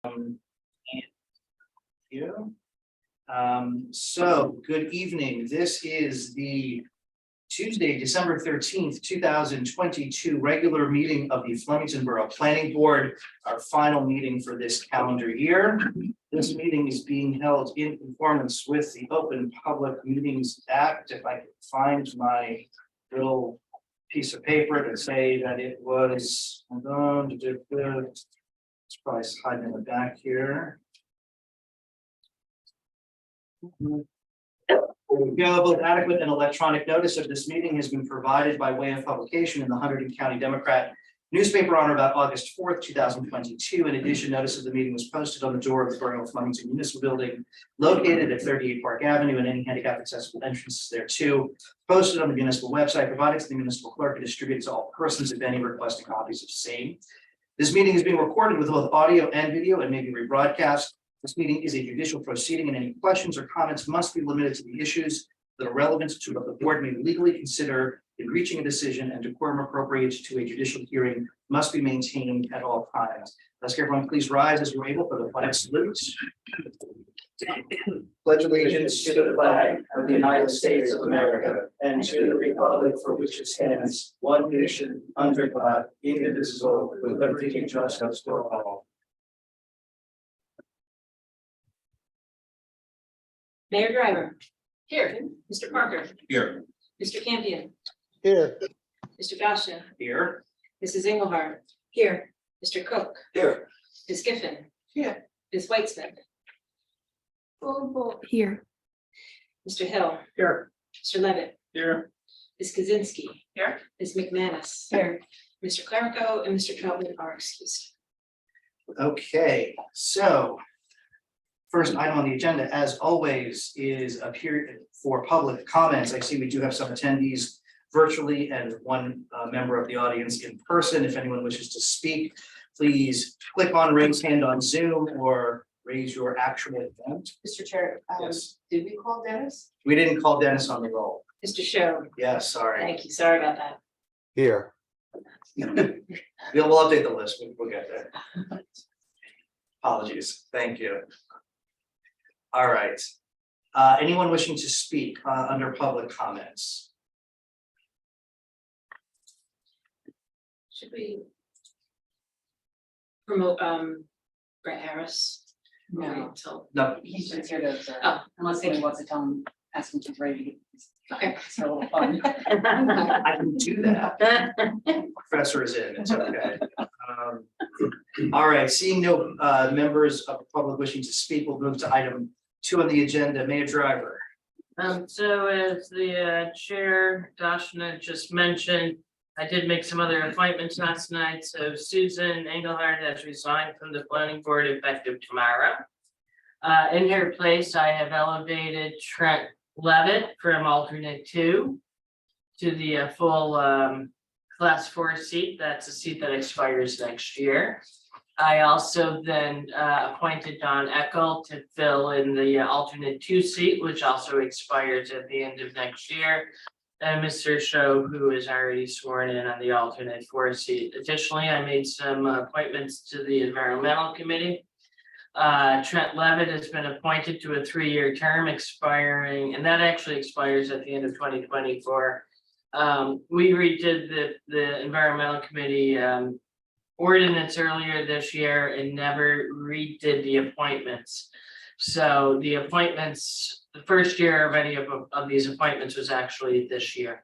And you. So good evening. This is the Tuesday, December 13th, 2022 regular meeting of the Flemington Borough Planning Board, our final meeting for this calendar year. This meeting is being held in conformance with the Open Public Meetings Act. If I could find my little piece of paper to say that it was, it's probably hiding in the back here. There we go. Both adequate and electronic notice of this meeting has been provided by way of publication in the Hunterdon County Democrat newspaper on or about August 4th, 2022. In addition, notice of the meeting was posted on the door of the Borough of Flemington Municipal Building located at 38 Park Avenue, and any handicap accessible entrances there too. Posted on the municipal website, provided to the municipal clerk, and distributed to all persons, if any, requesting copies of same. This meeting is being recorded with both audio and video and may be rebroadcast. This meeting is a judicial proceeding, and any questions or comments must be limited to the issues that are relevant to what the board may legally consider in reaching a decision, and decorum appropriate to a judicial hearing must be maintained at all times. Let's everyone please rise as you're able for the flag salute. Pledge allegiance to the flag of the United States of America and to the republic for which it stands, one nation, under God, indivisible, with liberty and justice for all. Mayor Driver. Here. Mr. Parker. Here. Mr. Campion. Here. Mr. Gasha. Here. Mrs. Engelhardt. Here. Mr. Cook. Here. Ms. Giffen. Here. Ms. Whitesmith. Here. Mr. Hill. Here. Mr. Levitt. Here. Ms. Kaczynski. Here. Ms. McManus. Here. Mr. Clerico and Mr. Troutman are excused. Okay, so first item on the agenda, as always, is a period for public comments. I see we do have some attendees virtually and one member of the audience in person. If anyone wishes to speak, please click on raise hand on Zoom or raise your actual hand. Mr. Chair, Yes, did we call Dennis? we didn't call Dennis on the roll. Mr. Show. Yes, sorry. Thank you. Sorry about that. Here. We'll update the list. We'll get there. Apologies. Thank you. All right. Anyone wishing to speak under public comments? Should we promote Brett Harris? No. Until No. He's just here to observe, Oh, unless thank he you. wants to tell him, ask him to ready. Okay. It's a little fun. I can do that. Professor is in, it's okay. All right, seeing no members of the public wishing to speak, we'll move to item 2 on the agenda. Mayor Driver. So as the chair, Dashna just mentioned, I did make some other appointments last night. So Susan Engelhardt has resigned from the planning board effective tomorrow. In her place, I have elevated Trent Levitt from alternate 2 to the full class 4 seat. That's a seat that expires next year. I also then appointed Don Eckel to fill in the alternate 2 seat, which also expires at the end of next year. And Mr. Show, who is already sworn in on the alternate 4 seat. Additionally, I made some appointments to the environmental committee. Trent Levitt has been appointed to a 3-year term expiring, and that actually expires at the end of 2024. We redid the environmental committee ordinance earlier this year and never redid the appointments. So the appointments, the first year of any of these appointments was actually this year.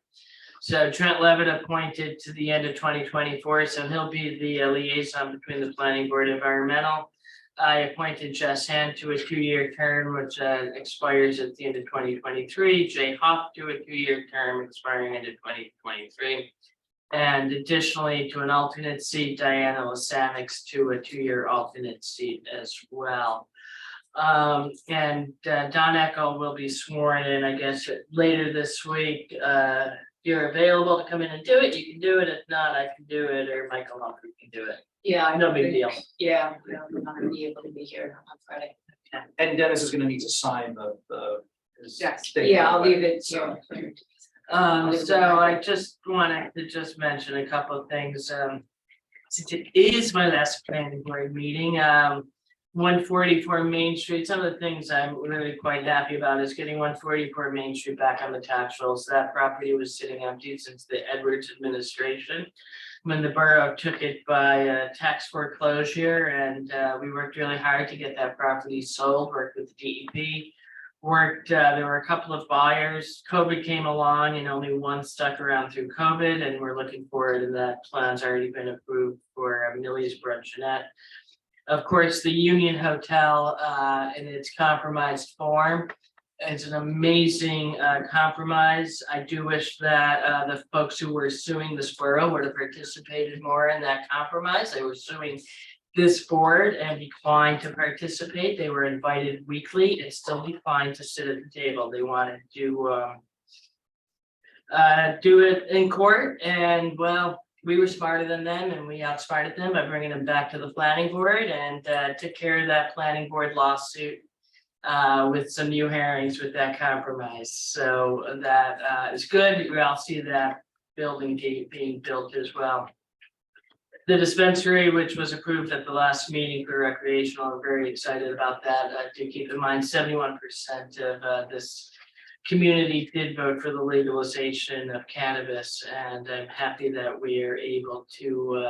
So Trent Levitt appointed to the end of 2024, so he'll be the liaison between the planning board and environmental. I appointed Jess Hand to a 2-year term, which expires at the end of 2023. Jay Hoff to a 2-year term expiring into 2023. And additionally, to an alternate seat, Diana Lasanix to a 2-year alternate seat as well. Don Eckel will be sworn in, I guess, later this week. If you're available to come in and do it, you can do it. If not, I can do it, or Michael Humphrey can do it. Yeah. No big deal. Yeah, I'm not gonna be able to be here on Friday. And Dennis is going to need to sign his Yes. statement. Yeah, I'll leave it here. So I just wanted to just mention a couple of things. Since it is my last planning board meeting, 144 Main Street, some of the things I'm really quite happy about is getting 144 Main Street back on the tax rolls. That property was sitting empty since the Edwards administration, when the borough took it by tax foreclosure, and we worked really hard to get that property sold, worked with the DEP. There were a couple of buyers. COVID came along and only one stuck around through COVID, and we're looking forward, and that plan's already been approved for Millie's Bruncheonette. Of course, the Union Hotel in its compromised form is an amazing compromise. I do wish that the folks who were suing this borough would have participated more in that compromise. They were suing this board and declined to participate. They were invited weekly and still declined to sit at the table. They wanted to do it in court, and well, we were smarter than them and we outsmarted them by bringing them back to the planning board, and took care of that planning board lawsuit with some new hearings with that compromise. So that is good. We all see that building being built as well. The dispensary, which was approved at the last meeting for recreational, I'm very excited about that. Do keep in mind 71% of this community did vote for the legalization of cannabis, and I'm happy that we are able to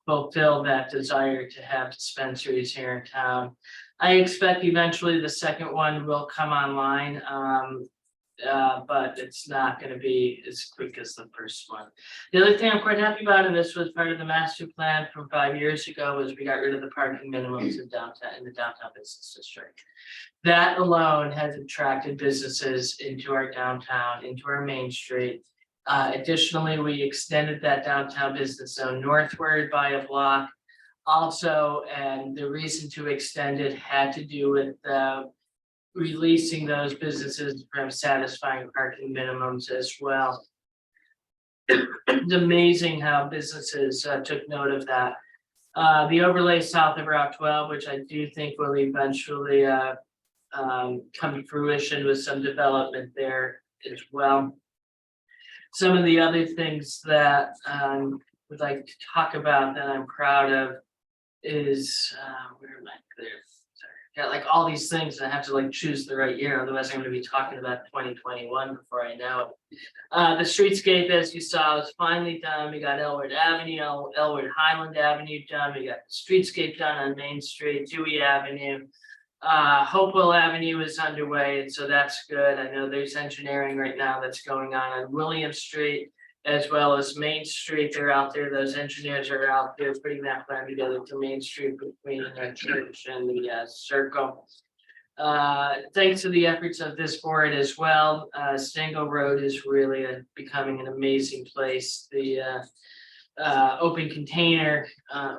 fulfill that desire to have dispensaries here in town. I expect eventually the second one will come online, but it's not going to be as quick as the first one. The other thing I'm quite happy about, and this was part of the master plan from 5 years ago, was we got rid of the parking minimums in the downtown business district. That alone has attracted businesses into our downtown, into our main street. Additionally, we extended that downtown business zone northward by a block. Also, and the reason to extend it had to do with releasing those businesses from satisfying parking minimums as well. It's amazing how businesses took note of that. The overlay south of Route 12, which I do think will eventually come to fruition with some development there as well. Some of the other things that I would like to talk about that I'm proud of is where am I there? Sorry. Got like all these things, and I have to like choose the right year, otherwise I'm going to be talking about 2021 before I know it. The streetscape, as you saw, is finally done. We got Elwood Avenue, Elwood Highland Avenue done. We got the streetscape done on Main Street, Dewey Avenue. Hopewell Avenue is underway, and so that's good. I know there's engineering right now that's going on William Street as well as Main Street. They're out there, those engineers are out there putting that plan together to Main Street between the church and the circle. Thanks to the efforts of this board as well, Stango Road is really becoming an amazing place. The open container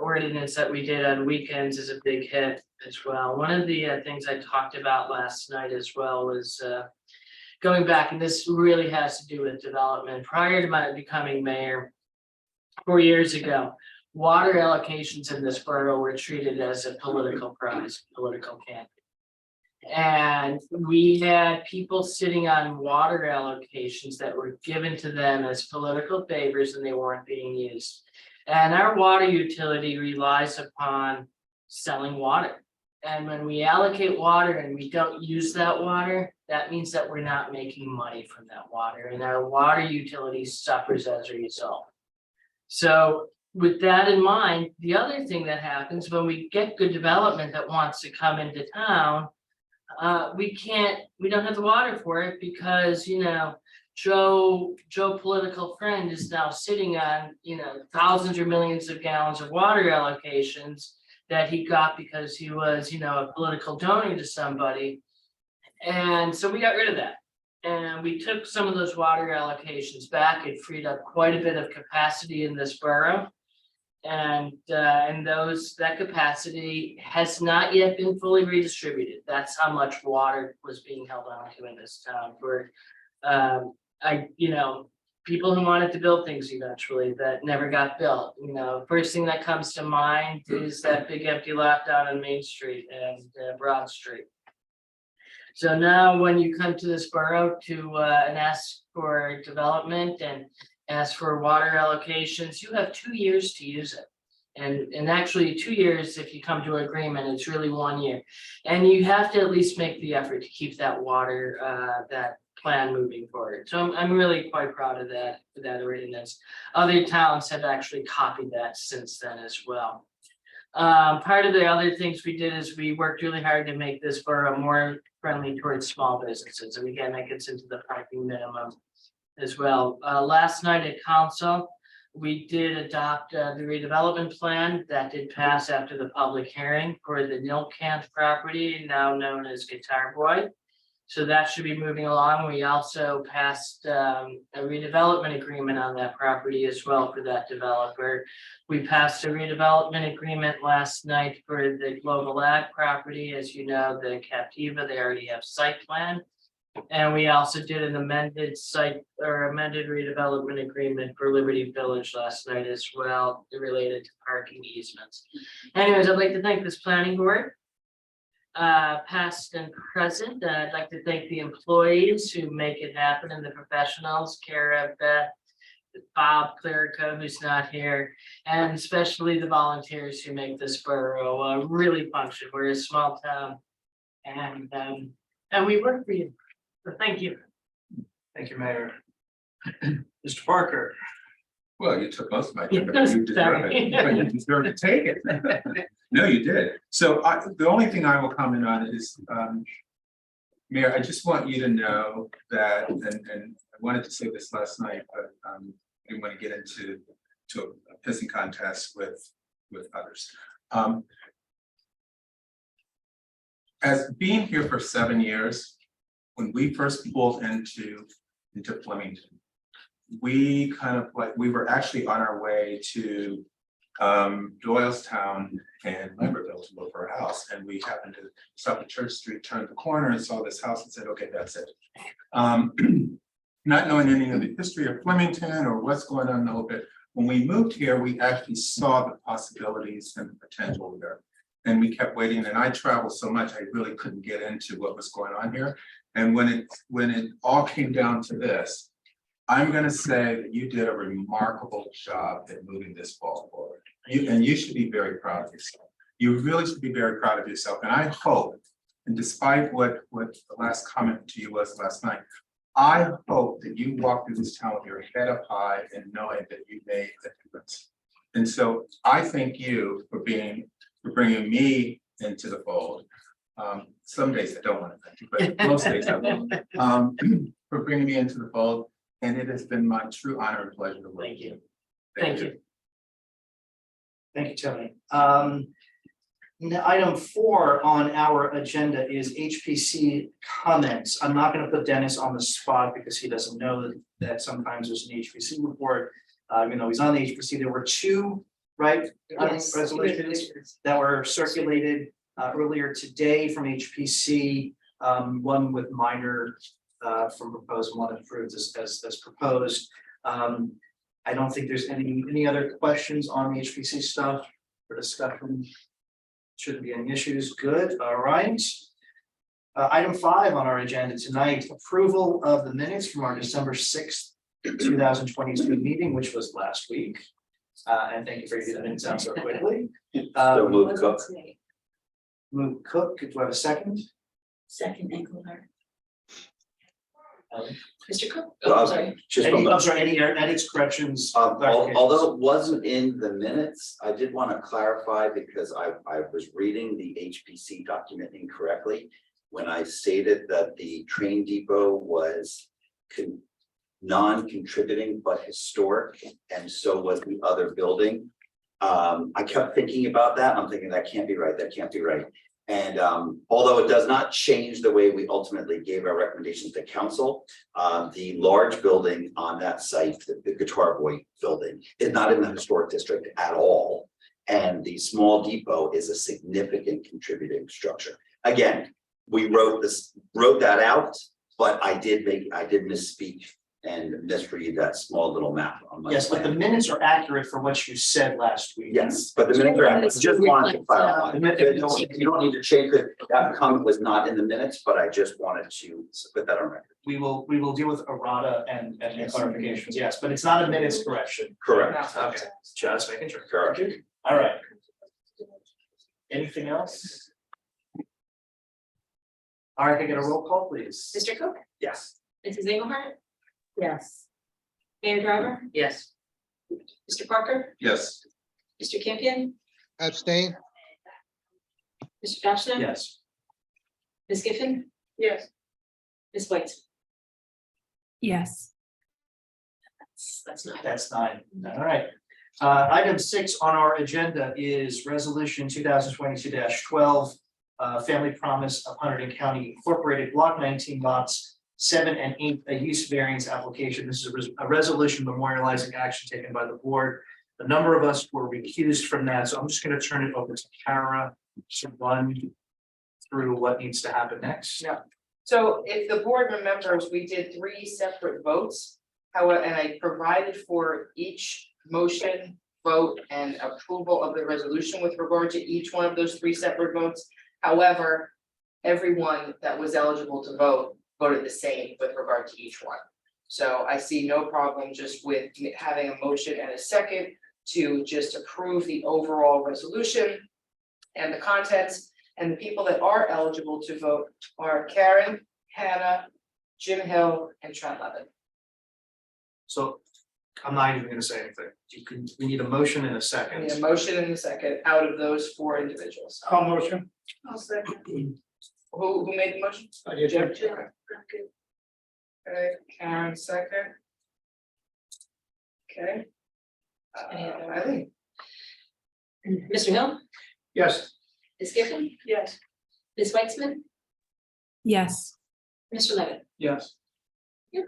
ordinance that we did on weekends is a big hit as well. One of the things I talked about last night as well was going back, and this really has to do with development. Prior to my becoming mayor 4 years ago, water allocations in this borough were treated as a political prize, political candidate. And we had people sitting on water allocations that were given to them as political favors, and they weren't being used. And our water utility relies upon selling water. And when we allocate water and we don't use that water, that means that we're not making money from that water, and our water utility suffers as a result. So with that in mind, the other thing that happens when we get good development that wants to come into town, we don't have the water for it because, you know, Joe political friend is now sitting on, you know, thousands or millions of gallons of water allocations that he got because he was, you know, a political donor to somebody. And so we got rid of that. And we took some of those water allocations back. It freed up quite a bit of capacity in this borough. And that capacity has not yet been fully redistributed. That's how much water was being held on to in this town for people who wanted to build things eventually that never got built. You know, first thing that comes to mind is that big empty lot down on Main Street and Broad Street. So now when you come to this borough to and ask for development and ask for water allocations, you have 2 years to use it. And actually 2 years, if you come to an agreement, it's really 1 year. And you have to at least make the effort to keep that water, that plan moving forward. So I'm really quite proud of that, for that ordinance. Other towns have actually copied that since then as well. Part of the other things we did is we worked really hard to make this borough more friendly towards small businesses. And again, that gets into the parking minimum as well. Last night at council, we did adopt the redevelopment plan that did pass after the public hearing for the Nilkant property, now known as Guitar Boy. So that should be moving along. We also passed a redevelopment agreement on that property as well for that developer. We passed a redevelopment agreement last night for the Global Ag property. As you know, the Captiva, they already have site plan. And we also did an amended site or amended redevelopment agreement for Liberty Village last night as well, related to parking easements. Anyways, I'd like to thank this planning board, past and present. I'd like to thank the employees who make it happen and the professionals, Kara, Beth, Bob Clerico, who's not here, and especially the volunteers who make this borough really function. We're a small town, and we work for you. So thank you. Thank you, Mayor. Mr. Parker. Well, you took most of my time, but Yes, you deserve sorry. it. But you deserve to take it. No, you did. So the only thing I will comment on is, Mayor, I just want you to know that, and I wanted to say this last night, but I didn't want to get into a pissing contest with others. As being here for 7 years, when we first pulled into Flemington, we kind of like, we were actually on our way to Doylestown and Lambertville to look for a house, and we happened to stop at Church Street, turned the corner and saw this house and said, okay, that's it. Not knowing any of the history of Flemington or what's going on a little bit, when we moved here, we actually saw the possibilities and the potential there. And we kept waiting, and I traveled so much, I really couldn't get into what was going on here. And when it all came down to this, I'm gonna say that you did a remarkable job at moving this ball forward. You should be very proud of yourself. You really should be very proud of yourself. And I hope, and despite what the last comment to you was last night, I hope that you walk through this town with your head up high and knowing that you made a difference. And so I thank you for bringing me into the fold. Some days I don't want to thank you, but most days I will. For bringing me into the fold. And it has been my true honor and pleasure to work with you. Thank you. Thank you, Tony. Item 4 on our agenda is HPC comments. I'm not going to put Dennis on the spot because he doesn't know that sometimes there's an HPC report. Even though he's on the HPC, there were 2, right? Yes. Resolutions that were circulated earlier today from HPC. One with minor from proposed, one approved as proposed. I don't think there's any other questions on the HPC stuff for discussion. Shouldn't be any issues. Good. All right. Item 5 on our agenda tonight: approval of the minutes from our December 6th, 2022 meeting, which was last week. And thank you for getting that in down so quickly. So move Cook. Move Cook. Do I have a second? Second, Engelhardt. Ellen? Mr. Cook? Well, Oh, sorry. Just I'm sorry, any edits, corrections? clarifications? although it wasn't in the minutes, I did want to clarify because I was reading the HPC document incorrectly when I stated that the train depot was non-contributing but historic, and so was the other building. I kept thinking about that. I'm thinking that can't be right. That can't be right. And although it does not change the way we ultimately gave our recommendations to council, the large building on that site, the Guitar Boy building, is not in the historic district at all. And the small depot is a significant contributing structure. Again, we wrote that out, but I did misspeak and misread that small little map on my Yes, but the plan. minutes are accurate for what you said last week. Yes, but the minutes are, I just wanted to clarify. The minute- You don't need to change it. That comment was not in the minutes, but I just wanted to put that on record. We will deal with errata and clarifications, yes, but it's not a minutes correction. Correct. Okay, just making sure. Correct. All right. Anything else? All right, can I get a roll call, please? Mr. Cook, Yes. Mrs. Engelhardt, Yes. Mayor Driver, Yes. Mr. Parker, Yes. Mr. Campion, abstain, Mr. Dashna. Yes. Ms. Giffen, Yes. Ms. White. Yes. That's not. That's 9. All right. Item 6 on our agenda is resolution 2022-12. Family Promise of Hunterdon County Incorporated, Block 19 lots 7 and 8, a use variance application. This is a resolution memorializing action taken by the board. A number of us were recused from that, so I'm just going to turn it over to Kara to run through what needs to happen next. Yeah. So if the board remembers, we did 3 separate votes. However, and I provided for each motion, vote, and approval of the resolution with regard to each one of those 3 separate votes. However, everyone that was eligible to vote voted the same with regard to each one. So I see no problem just with having a motion and a second to just approve the overall resolution and the contents. And the people that are eligible to vote are Karen, Hannah, Jim Hill, and Trent Levin. So I'm not even going to say anything. We need a motion and a I second. need a motion and a second out of those 4 individuals. I'll motion. I'll second. Who made the motion? I did. Jim. Okay, Karen second. Okay. Eileen. Mr. Hill, Yes. Ms. Giffen. Yes. Ms. Weitzman, Yes. Mr. Levitt. Yes. Yep.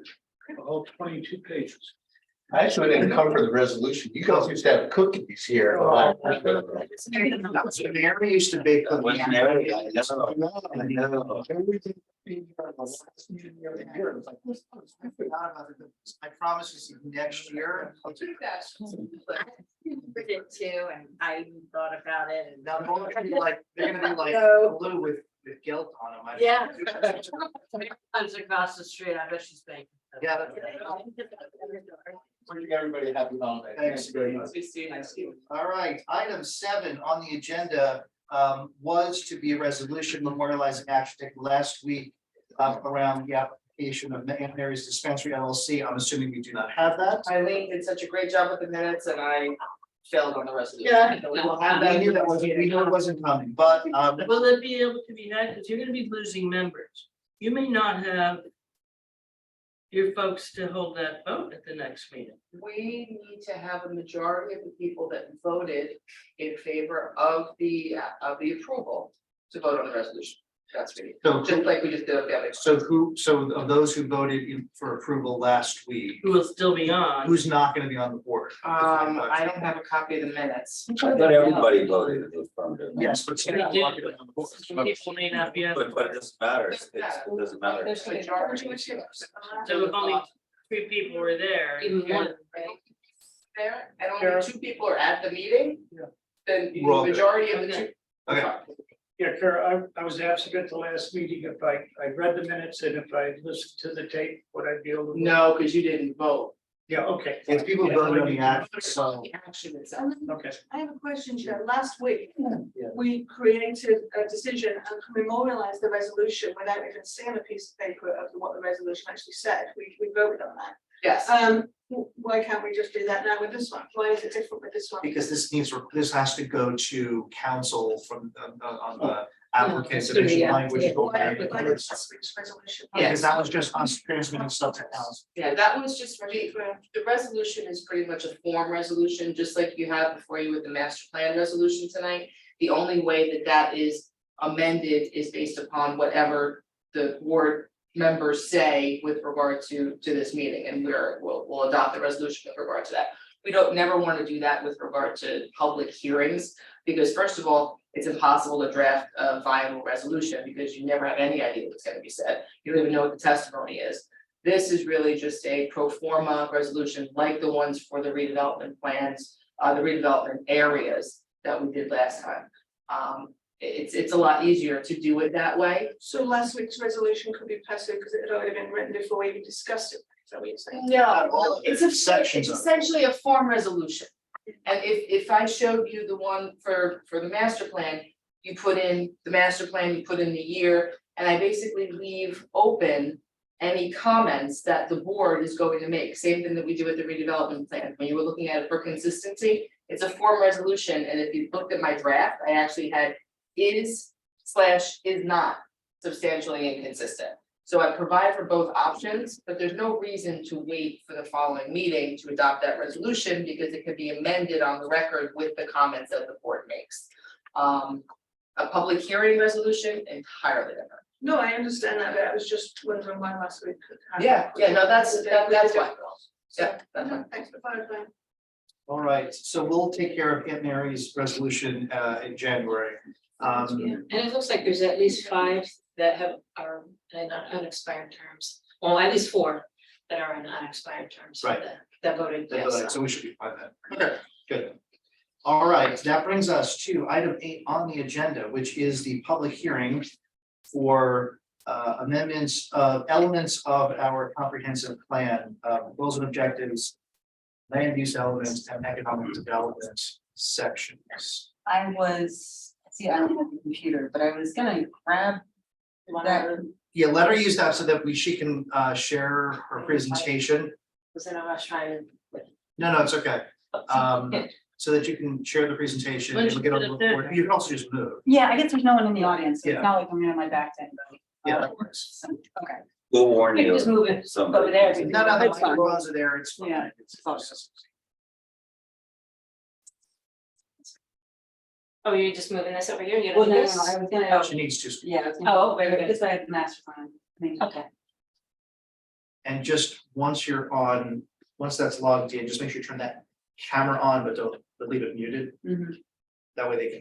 The whole 22 pages. I actually didn't come for the resolution. You guys used to have cookies here. Mary used to bake cookies. What's an area? I know. I know. I promise you next year. Did too, and I even thought about it and. Now, they're gonna be like No. blue with guilt on them. Yeah. Lives across the street, I bet she's paying. Yeah. Wishing everybody a happy holiday. Thanks very much. All right, item 7 on the agenda was to be a resolution memorializing action taken last week around the application of Mary's Dispensary LLC. I'm assuming we do not have that. Eileen did such a great job with the minutes and I failed on the resolution. Yeah. So we will have We that. knew that wasn't, we knew it wasn't coming, but Will it be able to be had, because you're gonna be losing members, you may not have. Your folks to hold that vote at the next meeting. We need to have a majority of the people that voted in favor of the approval to vote on the resolution. That's what we need. so Just like we just did with the other. so of those who voted for approval last week, Who will still be on. who's not going to be on the board? I don't have a copy of the minutes. I thought everybody voted in the affirmative. Yes, but some people aren't gonna be on the board. Some people may not be on. But it doesn't matter. It doesn't matter. There's a majority. So if only 3 people were there. Even one, right? There, and only 2 people are at the meeting. Then the We're all good. majority of the Okay. 2. Okay. Yeah, Kara, I was absent at the last meeting. If I read the minutes and if I listened to the tape, would I be able to? No, because you didn't vote. Yeah, okay. If people Yeah, voted on we the need to- action, so. The action itself. Okay. I have a question, Chair. Last week, Yeah. we created a decision and memorialized the resolution without even seeing a piece of paper of what the resolution actually said. We voted on that. Yes. Why can't we just do that now with this one? Why is it different with this one? Because this has to go to council from on the applicant's it's gonna be, initial yeah. language. Yeah. Why don't we like last week's resolution? Because that was just us transmitting stuff to council. Yeah, that was just, the resolution is pretty much a form resolution, just like you have before you with the master plan resolution tonight. The only way that is amended is based upon whatever the board members say with regard to this meeting, and we'll adopt the resolution with regard to that. We don't never want to do that with regard to public hearings, because first of all, it's impossible to draft a viable resolution because you never have any idea what's going to be said. You don't even know what the testimony is. This is really just a pro forma resolution like the ones for the redevelopment plans, the redevelopment areas that we did last time. It's a lot easier to do it that way. So last week's resolution could be passive because it had already been written before we even discussed it. Is that what you're saying? No, Sections of it. it's essentially a form resolution. And if I showed you the one for the master plan, you put in the master plan, you put in the year, and I basically leave open any comments that the board is going to make, same thing that we do with the redevelopment plan, when you were looking at it for consistency, it's a form resolution, and if you looked at my draft, I actually had is/is not substantially inconsistent. So I provide for both options, but there's no reason to wait for the following meeting to adopt that resolution, because it could be amended on the record with the comments that the board makes. A public hearing resolution, entirely different. No, I understand that, but I was just wondering why last week. Yeah, no, that's why. Yeah, that's fine. Thanks for clarifying. All right, so we'll take care of Aunt Mary's resolution in January. Yeah, and it looks like there's at least 5 that are in unexpired terms, well, at least 4 that are in unexpired terms. Right. That voted yes. So we should be fine then. Okay, good. All right, that brings us to item 8 on the agenda, which is the public hearing for amendments of elements of our comprehensive plan, goals and objectives, land use elements and economic development sections. I was, see, I don't have a computer, but I was gonna grab that. Yeah, let her use that so that she can share her presentation. Was in a rush trying to. No, it's okay. So that you can share the presentation and we'll get on the report. You can also just move. Yeah, I guess there's no one in the audience, so Yeah. it's not like I'm gonna my back to anybody. Yeah, that works. So, okay. We'll warn You you. can just move it Somebody- over there. No, the That's fine. microphones are there. It's fine. Yeah. It's- Oh, you're just moving this over here, you Well, don't no, this? I was gonna, She needs to. yeah, I was gonna. Oh, very good. This way I have the master plan. I mean, Okay, And just once you're on, once that's logged in, just make sure you turn that camera on, but don't but leave it muted. mhm. That way they can,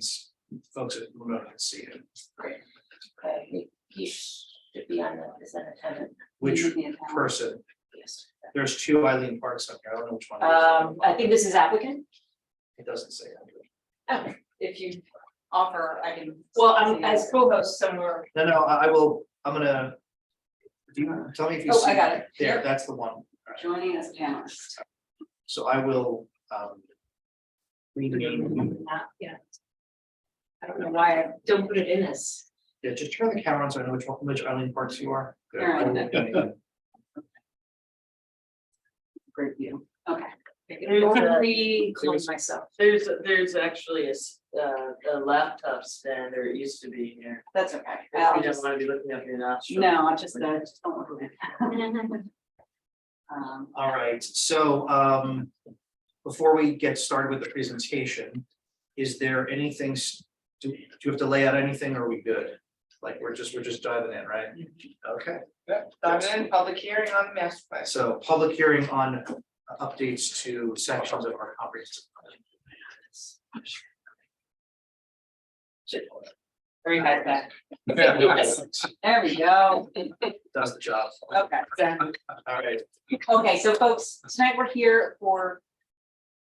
folks at remote can see it. okay, he should be on the, is an attendant, Which Mhm, yeah. person? yes. There's 2 Eileen Parks up here. I don't know which one. it is. I think this is applicant, It doesn't say. oh, If you offer, I can. well, I'm as co-host somewhere, No, I will, I'm gonna. Do you tell me if you Oh, see? I got it. There, Yep. that's the one. All right. Joining as a panelist. So I will, not, yeah. I don't know why I don't put it in this. yeah, just turn the camera on so I know which Eileen Parks you are. Good. All right. I will- Great view. Okay. Definitely clone myself. There's actually a laptop stand, or it used to be here. That's okay. If I'll you don't just- want to be looking up your nostril. No, I just don't look at it. All right, so before we get started with the presentation, is there anything, do you have to lay out anything, or are we good? Like, we're just diving in, right? Okay, Diamond, public hearing on the master plan. so public hearing on updates to sections of our comprehensive plan. Very high back. There we go. Does the job. Okay. All right, Okay, so folks, tonight we're here for,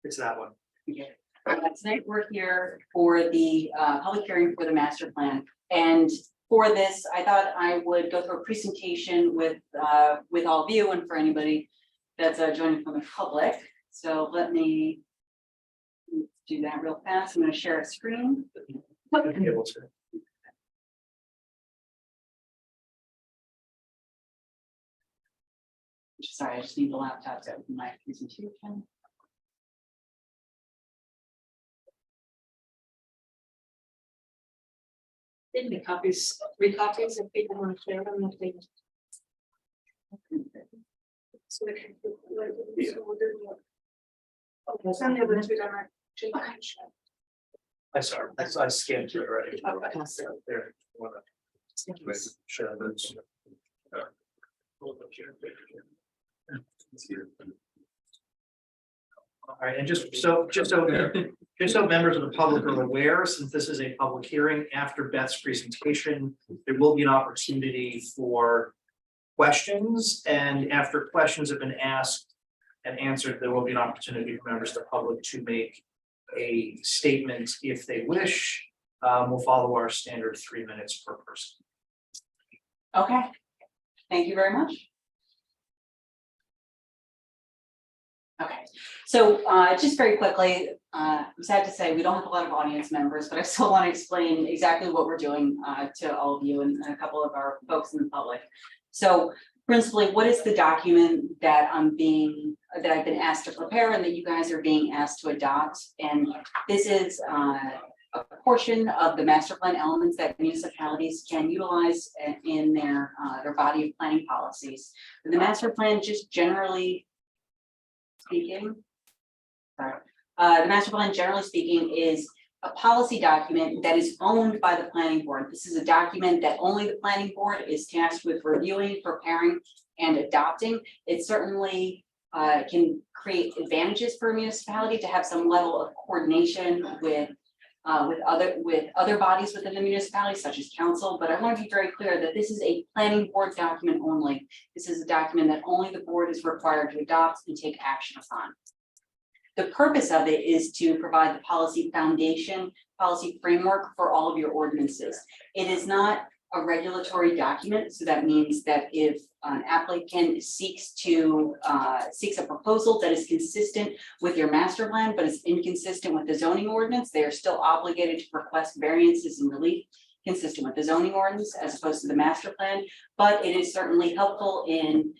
it's that one. tonight we're here for the public hearing for the master plan. And for this, I thought I would go through a presentation with all of you and for anybody that's joining from the public. So let me do that real fast. I'm going to share a screen. You'll be able to. Sorry, I just need the laptop to open my presentation. Didn't the copies, 3 copies if people want to share them, if they. So they can. So we'll do what- Okay, send the others we don't have. I saw, I scanned through it already. Okay. So there. Sure, that's. All right, and just so members of the public are aware, since this is a public hearing, after Beth's presentation, there will be an opportunity for questions, and after questions have been asked and answered, there will be an opportunity for members of the public to make a statement if they wish. We'll follow our standard 3 minutes per person. Okay, thank you very much. Okay, so just very quickly, I'm sad to say, we don't have a lot of audience members, but I still want to explain exactly what we're doing to all of you and a couple of our folks in the public. So principally, what is the document that I've been asked to prepare and that you guys are being asked to adopt? And this is a portion of the master plan elements that municipalities can utilize in their body of planning policies. The master plan, just generally speaking, the master plan, generally speaking, is a policy document that is owned by the planning board. This is a document that only the planning board is tasked with reviewing, preparing, and adopting. It certainly can create advantages for a municipality to have some level of coordination with other bodies within the municipality, such as council. But I want to be very clear that this is a planning board document only. This is a document that only the board is required to adopt and take action upon. The purpose of it is to provide the policy foundation, policy framework for all of your ordinances. It is not a regulatory document, so that means that if an applicant seeks a proposal that is consistent with your master plan, but is inconsistent with the zoning ordinance, they are still obligated to request variances and relief consistent with the zoning ordinance as opposed to the master plan. But it is certainly helpful in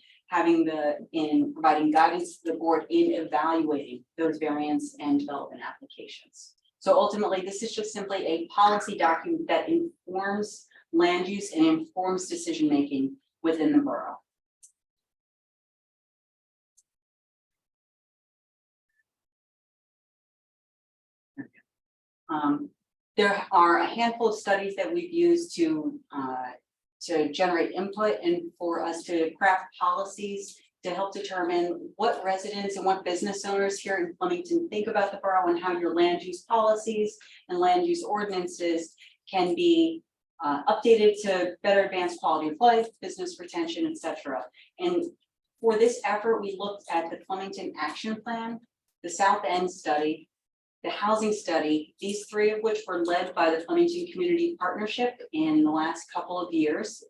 providing guidance to the board in evaluating those variance and development applications. So ultimately, this is just simply a policy document that informs land use and informs decision-making within the borough. There are a handful of studies that we've used to generate input and for us to craft policies to help determine what residents and what business owners here in Flemington think about the borough and how your land use policies and land use ordinances can be updated to better advance quality of life, business retention, etc. And for this effort, we looked at the Flemington Action Plan, the South End study, the housing study, these three of which were led by the Flemington Community Partnership in the last couple of years.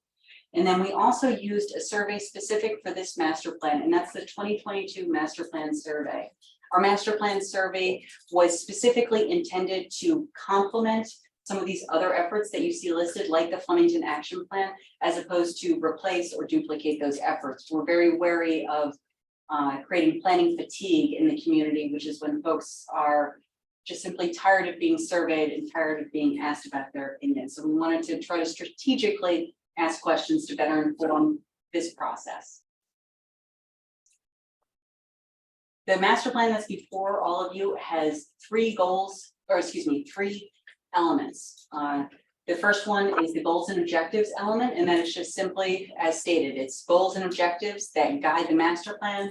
And then we also used a survey specific for this master plan, and that's the 2022 master plan survey. Our master plan survey was specifically intended to complement some of these other efforts that you see listed, like the Flemington Action Plan, as opposed to replace or duplicate those efforts. We're very wary of creating planning fatigue in the community, which is when folks are just simply tired of being surveyed and tired of being asked about their opinions. So we wanted to try to strategically ask questions to better inform this process. The master plan that's before all of you has three elements. The first one is the goals and objectives element, and that is just simply as stated. It's goals and objectives that guide the master plan,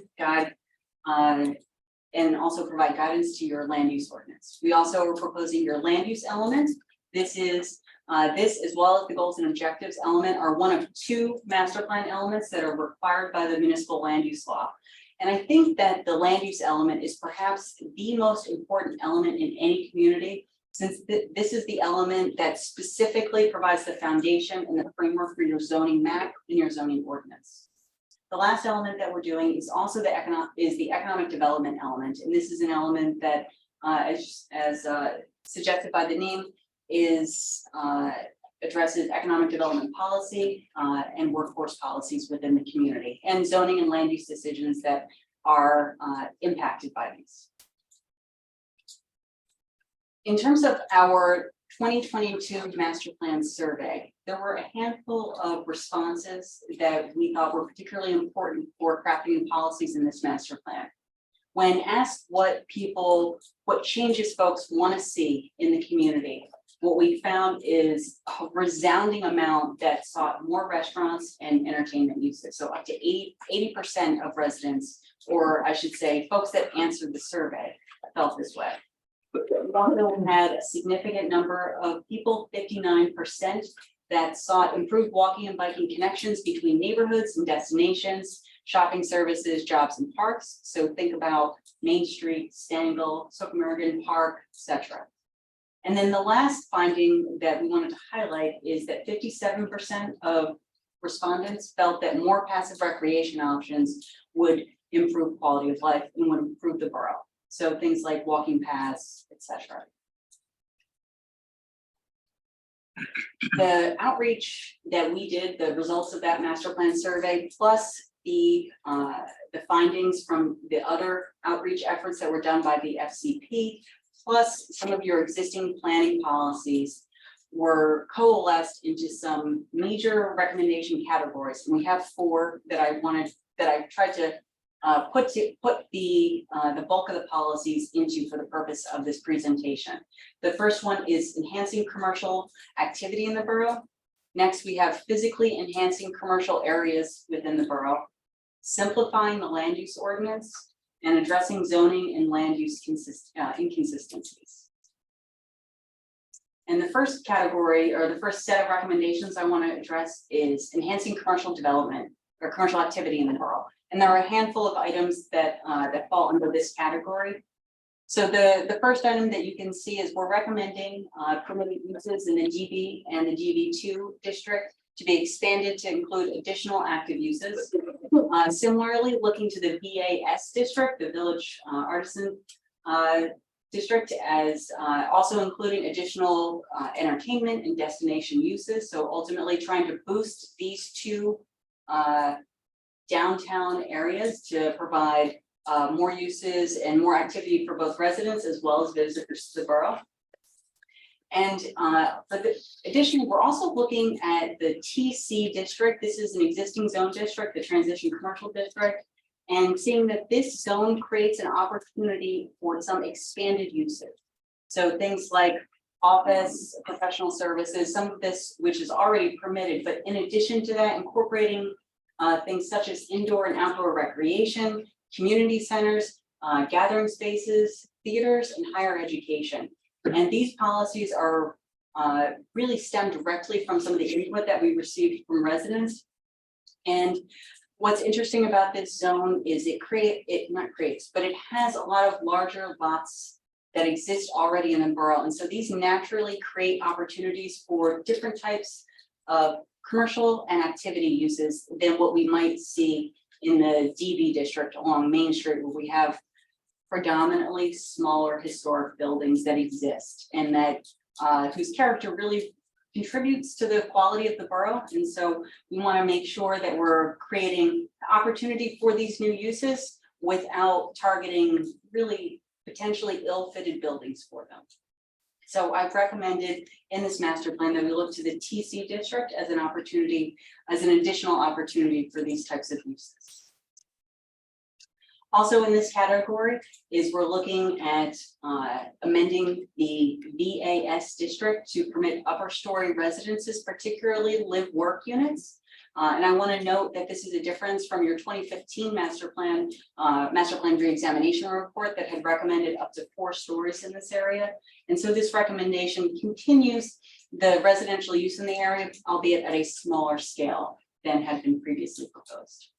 and also provide guidance to your land use ordinance. We also are proposing your land use element. This as well as the goals and objectives element are one of two master plan elements that are required by the municipal land use law. And I think that the land use element is perhaps the most important element in any community, since this is the element that specifically provides the foundation and the framework for your zoning map and your zoning ordinance. The last element that we're doing is also the economic development element, and this is an element that, as suggested by the name, addresses economic development policy and workforce policies within the community, and zoning and land use decisions that are impacted by these. In terms of our 2022 master plan survey, there were a handful of responses that we thought were particularly important for crafting policies in this master plan. When asked what changes folks want to see in the community, what we found is a resounding amount that sought more restaurants and entertainment uses. So up to 80% of residents, or I should say, folks that answered the survey, felt this way. We also had a significant number of people, 59%, that sought improved walking and biking connections between neighborhoods and destinations, shopping services, jobs, and parks. So think about Main Street, Stangle, Sokamurgan Park, etc. And then the last finding that we wanted to highlight is that 57% of respondents felt that more passive recreation options would improve quality of life and would improve the borough. So things like walking paths, etc. The outreach that we did, the results of that master plan survey, plus the findings from the other outreach efforts that were done by the FCP, plus some of your existing planning policies were coalesced into some major recommendation categories. And we have 4 that I tried to put the bulk of the policies into for the purpose of this presentation. The first one is enhancing commercial activity in the borough. Next, we have physically enhancing commercial areas within the borough, simplifying the land use ordinance, and addressing zoning and land use inconsistencies. And the first category, or the first set of recommendations I want to address, is enhancing commercial development or commercial activity in the borough. And there are a handful of items that fall under this category. So the first item that you can see is we're recommending permitted uses in the GB and the GB2 district to be expanded to include additional active uses. Similarly, looking to the VAS district, the Village Artisan district, as also including additional entertainment and destination uses. So ultimately trying to boost these 2 downtown areas to provide more uses and more activity for both residents as well as visitors to the borough. And additionally, we're also looking at the TC district. This is an existing zone district, the transition commercial district, and seeing that this zone creates an opportunity for some expanded uses. So things like office, professional services, some of this which is already permitted, but in addition to that, incorporating things such as indoor and outdoor recreation, community centers, gathering spaces, theaters, and higher education. And these policies are really stemmed directly from some of the input that we received from residents. And what's interesting about this zone is it has a lot of larger lots that exist already in the borough. And so these naturally create opportunities for different types of commercial and activity uses than what we might see in the DB district along Main Street, where we have predominantly smaller historic buildings that exist and that whose character really contributes to the quality of the borough. And so we want to make sure that we're creating opportunity for these new uses without targeting really potentially ill-fitted buildings for them. So I've recommended in this master plan that we look to the TC district as an opportunity, as an additional opportunity for these types of uses. Also in this category is we're looking at amending the VAS district to permit upper story residences, particularly live-work units. And I want to note that this is a difference from your 2015 master plan re-examination report that had recommended up to 4 stories in this area. And so this recommendation continues the residential use in the area, albeit at a smaller scale than had been previously proposed.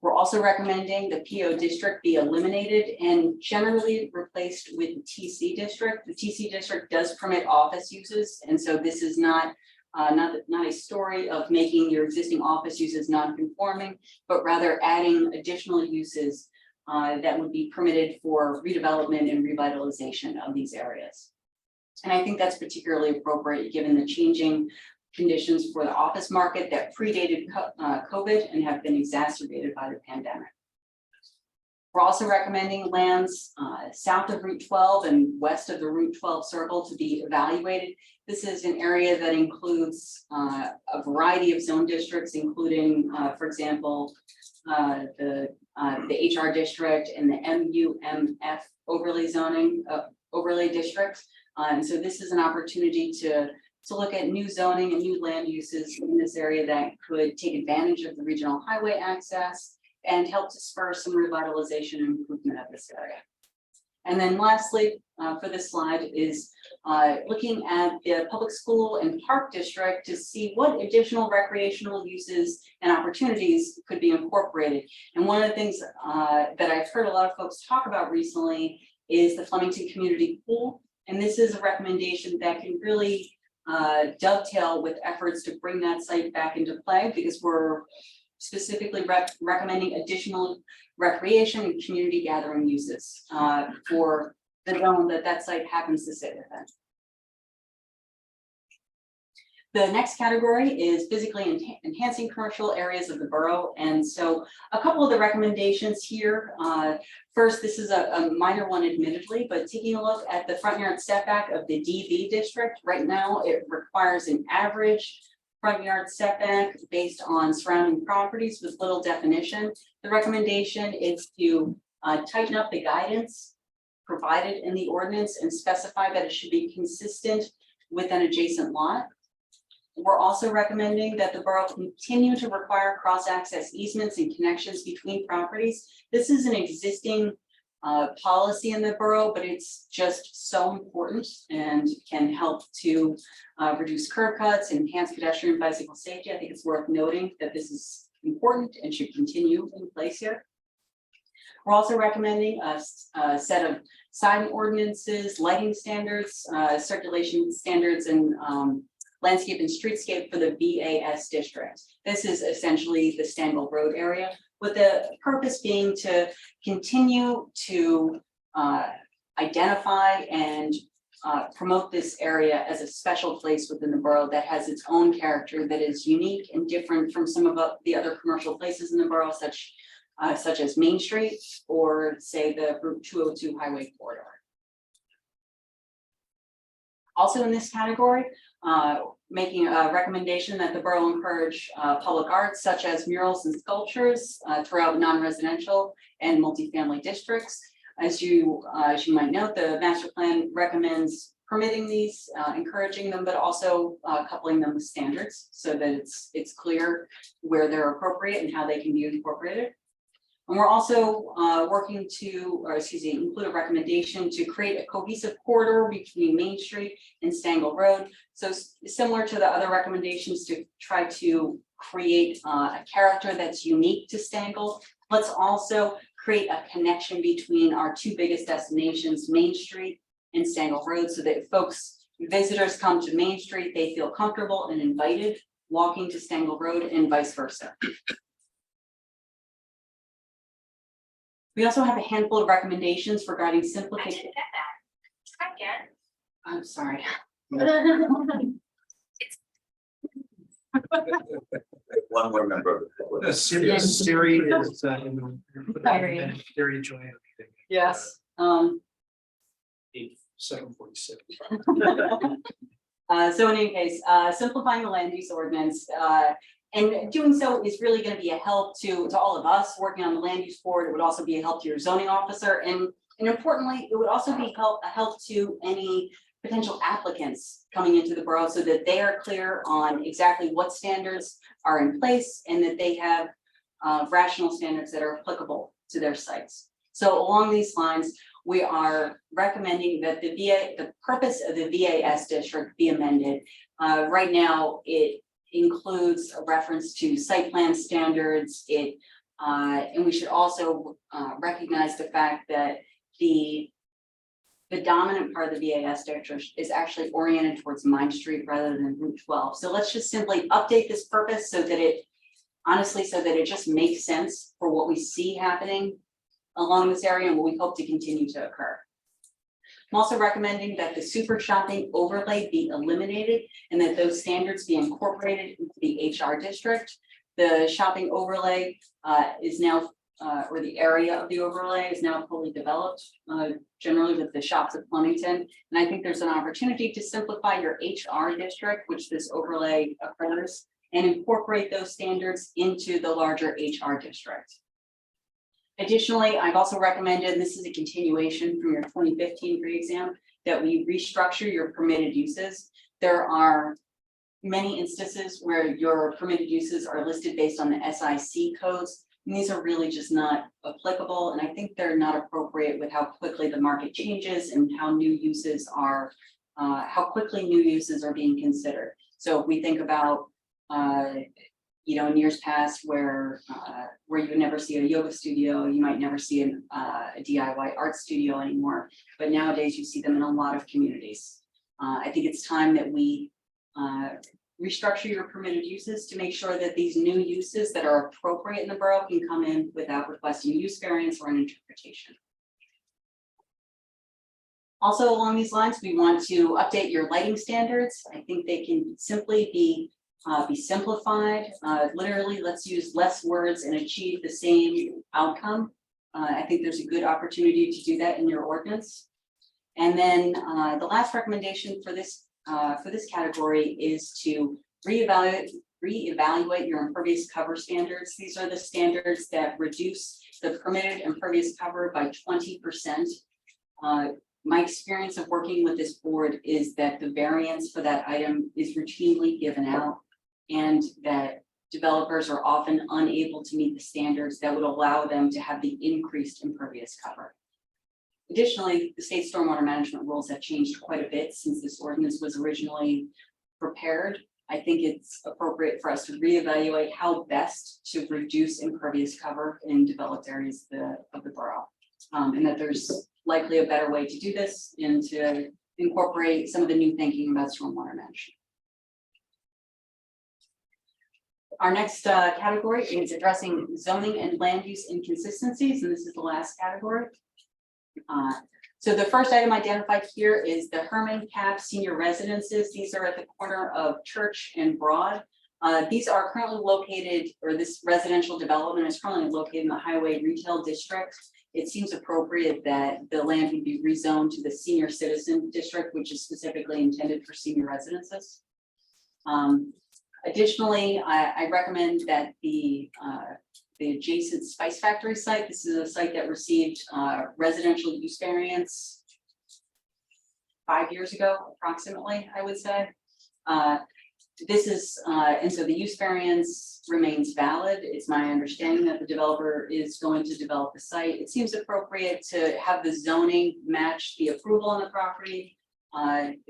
We're also recommending the PO district be eliminated and generally replaced with the TC district. The TC district does permit office uses, and so this is not a story of making your existing office uses non-conforming, but rather adding additional uses that would be permitted for redevelopment and revitalization of these areas. And I think that's particularly appropriate given the changing conditions for the office market that predated COVID and have been exacerbated by the pandemic. We're also recommending lands south of Route 12 and west of the Route 12 circle to be evaluated. This is an area that includes a variety of zone districts, including, for example, the HR district and the MUMF overlay districts. And so this is an opportunity to look at new zoning and new land uses in this area that could take advantage of the regional highway access and help to spur some revitalization and improvement of this area. And then lastly, for this slide is looking at the public school and park district to see what additional recreational uses and opportunities could be incorporated. And one of the things that I've heard a lot of folks talk about recently is the Flemington Community Pool. And this is a recommendation that can really dovetail with efforts to bring that site back into play, because we're specifically recommending additional recreation and community gathering uses for the zone that site happens to sit within. The next category is physically enhancing commercial areas of the borough. And so a couple of the recommendations here. First, this is a minor one admittedly, but taking a look at the front yard setback of the DV district, right now it requires an average front yard setback based on surrounding properties with little definition. The recommendation is to tighten up the guidance provided in the ordinance and specify that it should be consistent with an adjacent lot. We're also recommending that the borough continue to require cross-access easements and connections between properties. This is an existing policy in the borough, but it's just so important and can help to reduce curb cuts, enhance pedestrian and bicycle safety. I think it's worth noting that this is important and should continue in place here. We're also recommending a set of sign ordinances, lighting standards, circulation standards, and landscape and streetscape for the VAS district. This is essentially the Stangle Road area, with the purpose being to continue to identify and promote this area as a special place within the borough that has its own character that is unique and different from some of the other commercial places in the borough, such as Main Street or say the Route 202 highway corridor. Also in this category, making a recommendation that the borough encourage public arts such as murals and sculptures throughout non-residential and multifamily districts. As you might note, the master plan recommends permitting these, encouraging them, but also coupling them with standards so that it's clear where they're appropriate and how they can be incorporated. And we're also working to, include a recommendation to create a cohesive corridor between Main Street and Stangle Road. So similar to the other recommendations to try to create a character that's unique to Stangle, let's also create a connection between our two biggest destinations, Main Street and Stangle Road, so that visitors come to Main Street, they feel comfortable and invited walking to Stangle Road and vice versa. We also have a handful of recommendations regarding simplification. I'm sorry. One more member of the public. Siri is Sorry. Siri join the meeting. Yes. 7:46. So in any case, simplifying the land use ordinance, and doing so is really going to be a help to all of us working on the land use board. It would also be a help to your zoning officer, and importantly, it would also be a help to any potential applicants coming into the borough so that they are clear on exactly what standards are in place and that they have rational standards that are applicable to their sites. So along these lines, we are recommending that the purpose of the VAS district be amended. Right now, it includes a reference to site plan standards. And we should also recognize the fact that the dominant part of the VAS district is actually oriented towards Main Street rather than Route 12. So let's just simply update this purpose so that it just makes sense for what we see happening along this area and what we hope to continue to occur. I'm also recommending that the super shopping overlay be eliminated and that those standards be incorporated into the HR district. The shopping overlay is now, or the area of the overlay is now fully developed, generally with the shops of Flemington. And I think there's an opportunity to simplify your HR district, which this overlay occurs, and incorporate those standards into the larger HR district. Additionally, I've also recommended, and this is a continuation from your 2015 re-exam, that we restructure your permitted uses. There are many instances where your permitted uses are listed based on the SIC codes. And these are really just not applicable. And I think they're not appropriate with how quickly the market changes and how new uses are, how quickly new uses are being considered. So if we think about, in years past where you would never see a yoga studio, you might never see a DIY art studio anymore, but nowadays you see them in a lot of communities. I think it's time that we restructure your permitted uses to make sure that these new uses that are appropriate in the borough can come in without requesting use variance or an interpretation. Also, along these lines, we want to update your lighting standards. I think they can simply be simplified. Literally, let's use less words and achieve the same outcome. I think there's a good opportunity to do that in your ordinance. And then the last recommendation for this category is to reevaluate your impervious cover standards. These are the standards that reduce the permitted impervious cover by 20%. My experience of working with this board is that the variance for that item is routinely given out, and that developers are often unable to meet the standards that would allow them to have the increased impervious cover. Additionally, the state stormwater management rules have changed quite a bit since this ordinance was originally prepared. I think it's appropriate for us to reevaluate how best to reduce impervious cover in developed areas of the borough. And that there's likely a better way to do this and to incorporate some of the new thinking about stormwater management. Our next category is addressing zoning and land use inconsistencies, and this is the last category. So the first item identified here is the Herman Cap Senior Residences. These are at the corner of Church and Broad. These are currently located, or this residential development is currently located in the Highway Retail District. It seems appropriate that the land would be rezoned to the Senior Citizen District, which is specifically intended for senior residences. Additionally, I recommend that the adjacent Spice Factory site, this is a site that received residential use variance 5 years ago, approximately, I would say. This is, and so the use variance remains valid. It's my understanding that the developer is going to develop the site. It seems appropriate to have the zoning match the approval on the property.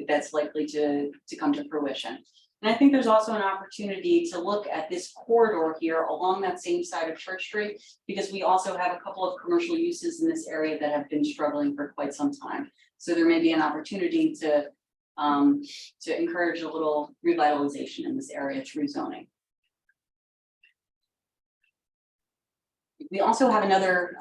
That's likely to come to fruition. And I think there's also an opportunity to look at this corridor here along that same side of Church Street, because we also have a couple of commercial uses in this area that have been struggling for quite some time. So there may be an opportunity to encourage a little revitalization in this area through zoning. We also have another,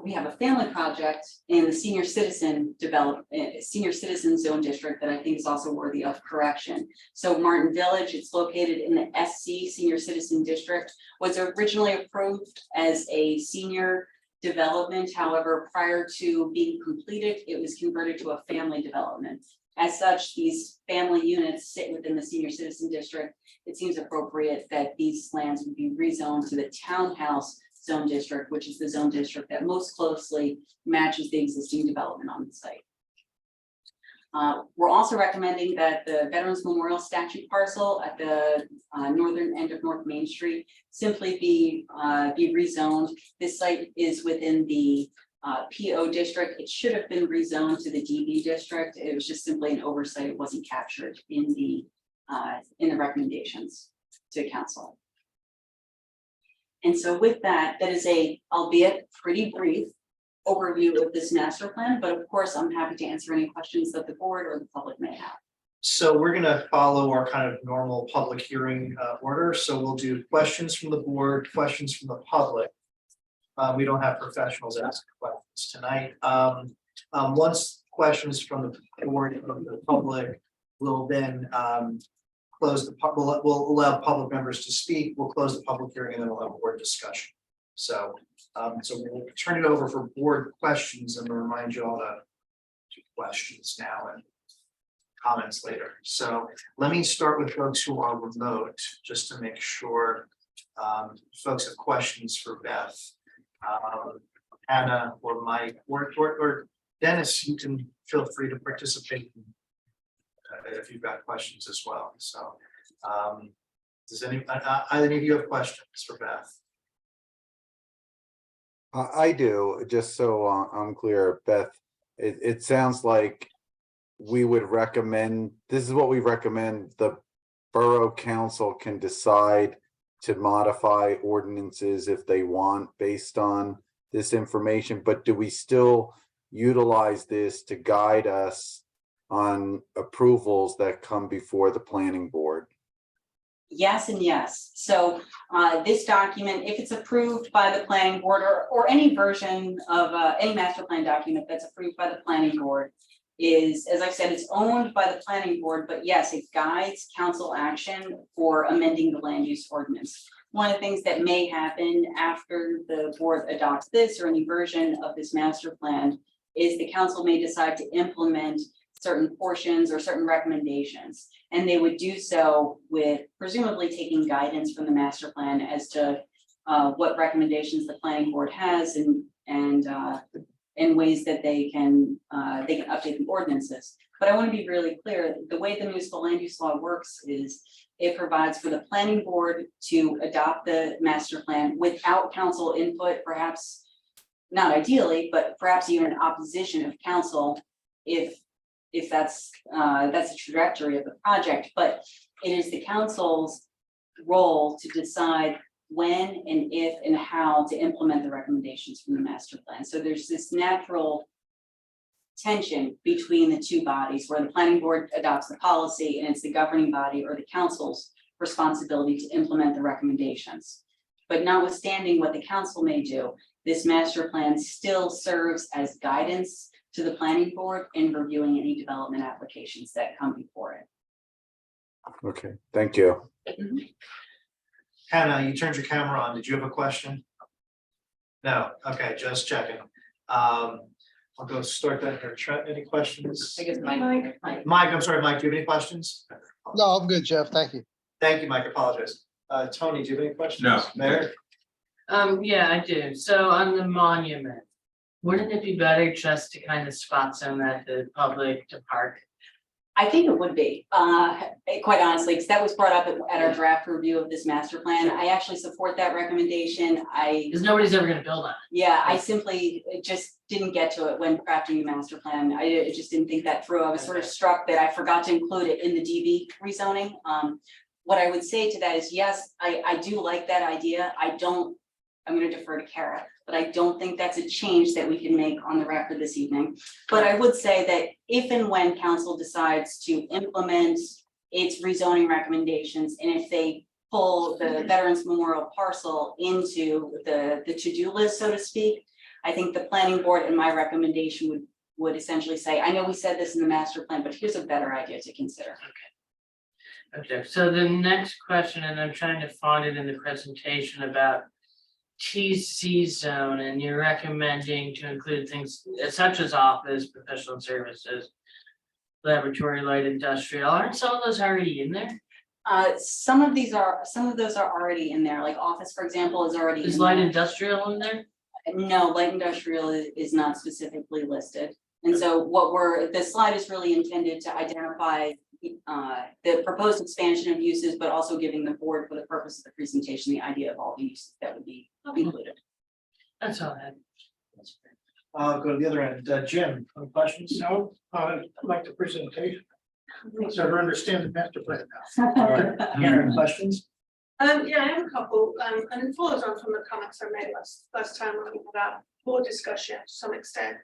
we have a family project in the senior citizen zone district that I think is also worthy of correction. So Martin Village, it's located in the SC Senior Citizen District, was originally approved as a senior development. However, prior to being completed, it was converted to a family development. As such, these family units sit within the senior citizen district. It seems appropriate that these lands would be rezoned to the townhouse zone district, which is the zone district that most closely matches the existing development on the site. We're also recommending that the Veterans Memorial Statue parcel at the northern end of North Main Street simply be rezoned. This site is within the PO district. It should have been rezoned to the DB district. It was just simply an oversight. It wasn't captured in the recommendations to council. And so with that, that is a, albeit pretty brief, overview of this master plan, but of course, I'm happy to answer any questions that the board or the public may have. So we're gonna follow our kind of normal public hearing order. So we'll do questions from the board, questions from the public. We don't have professionals asking questions tonight. Once questions from the board and from the public, we'll then close the we'll allow public members to speak. We'll close the public hearing and then we'll have a board discussion. So we'll turn it over for board questions and we'll remind you all to do questions now and comments later. So let me start with folks who are remote, just to make sure folks have questions for Beth. Anna or Mike or Dennis, you can feel free to participate if you've got questions as well. So does either of you have questions for Beth? I do, just so I'm clear, Beth, it sounds like we would recommend, this is what we recommend, the borough council can decide to modify ordinances if they want based on this information, but do we still utilize this to guide us on approvals that come before the planning board? Yes and yes. So this document, if it's approved by the planning board or any version of any master plan document that's approved by the planning board is, as I've said, it's owned by the planning board, but yes, it guides council action for amending the land use ordinance. One of the things that may happen after the board adopts this or any version of this master plan is the council may decide to implement certain portions or certain recommendations. And they would do so with presumably taking guidance from the master plan as to what recommendations the planning board has and ways that they can update the ordinances. But I want to be really clear, the way the municipal land use law works is it provides for the planning board to adopt the master plan without council input, perhaps not ideally, but perhaps even an opposition of council if that's the trajectory of the project. But it is the council's role to decide when and if and how to implement the recommendations from the master plan. So there's this natural tension between the two bodies where the planning board adopts the policy and it's the governing body or the council's responsibility to implement the recommendations. But notwithstanding what the council may do, this master plan still serves as guidance to the planning board in reviewing any development applications that come before it. Okay, thank you. Hannah, you turned your camera on. Did you have a question? No, okay, just checking. I'll go start that here. Trent, any questions? I guess Mike. Mike, I'm sorry, Mike, do you have any questions? No, I'm good, Jeff. Thank you. Thank you, Mike, I apologize. Tony, do you have any questions? No. Mayor? Yeah, I do. So on the monument, wouldn't it be better just to kind of spot zone that the public to park? I think it would be, quite honestly, because that was brought up at our draft review of this master plan. I actually support that recommendation. Because nobody's ever gonna build on it. Yeah, I simply just didn't get to it when crafting the master plan. I just didn't think that through. I was sort of struck that I forgot to include it in the DB rezoning. What I would say to that is, yes, I do like that idea. I'm gonna defer to Kara, but I don't think that's a change that we can make on the record this evening. But I would say that if and when council decides to implement its rezoning recommendations, and if they pull the Veterans Memorial parcel into the to-do list, so to speak, I think the planning board and my recommendation would essentially say, I know we said this in the master plan, but here's a better idea to consider. Okay, so the next question, and I'm trying to find it in the presentation about TC zone, and you're recommending to include things such as office, professional services, laboratory, light industrial. Aren't some of those already in there? Some of those are already in there, like office, for example, is already. Is in light there. industrial in there? No, light industrial is not specifically listed. And so the slide is really intended to identify the proposed expansion of uses, but also giving the board, for the purpose of the presentation, the idea of all the uses that would be included. That's all I had. I'll go to the other end. Jim, any questions? No, I like the presentation. So I understand the master plan now. All right, Karen, questions? Yeah, I have a couple, and it follows on from the comments I made last time when we had our board discussion to some extent.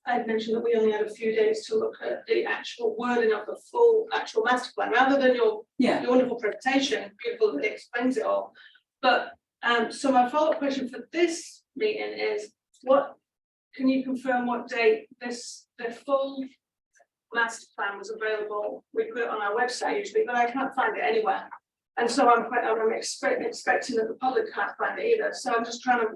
I'd mentioned that we only had a few days to look at the actual wording of the full actual master plan, rather than your wonderful presentation, beautiful that explains it all. But so my follow-up question for this meeting is, can you confirm what date the full master plan was available? We put it on our website usually, but I can't find it anywhere. And so I'm expecting that the public can't find it either. So I'm just trying to,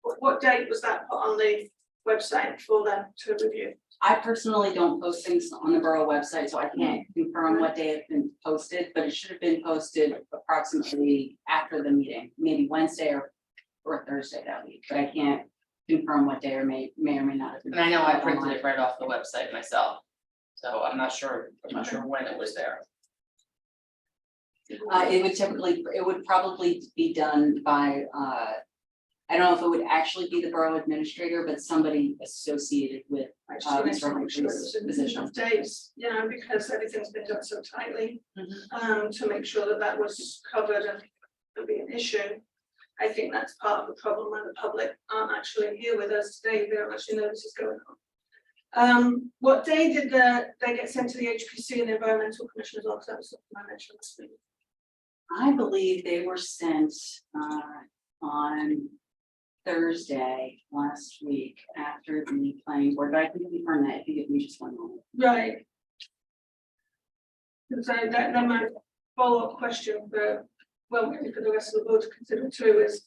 what date was that put on the website for them to review? I personally don't post things on the borough website, so I can't confirm what day it's been posted, but it should have been posted approximately after the meeting, maybe Wednesday or Thursday that week, but I can't confirm what day or may or may not have been. And I know I printed it right off the website myself, so I'm not sure when it was there. It would probably be done by, I don't know if it would actually be the borough administrator, but somebody associated with I just want to Mr. make sure it's in position. enough days, because everything's been done so tightly. To make sure that was covered and would be an issue. I think that's part of the problem when the public aren't actually here with us today. They don't actually know this is going What day did they get sent to the HPC and the Environmental Commission as well? Because that was something I mentioned last week. I believe they were sent on Thursday last week after the planning board, but I can confirm that if you give me just one moment. Right. So that my follow-up question for, well, maybe for the rest of the board to consider too is,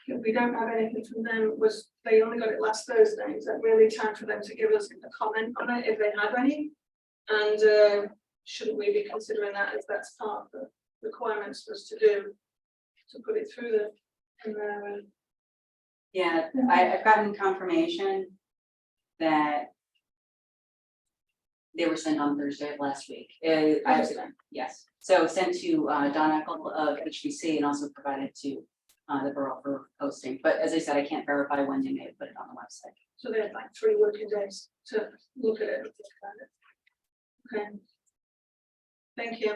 if we don't have anything from them, was they only got it last Thursday, is that really time for them to give us a comment on it if they have any? And shouldn't we be considering that as that's part of the requirements for us to do, to put it through the, Yeah, I've gotten confirmation that they were sent on Thursday of last week. Yes, so sent to Don Eckel of HBC and also provided to the borough for posting. But as I said, I can't verify when they may have put it on the website. so they had like 3 working days to look at it and think about it. Okay. Thank you.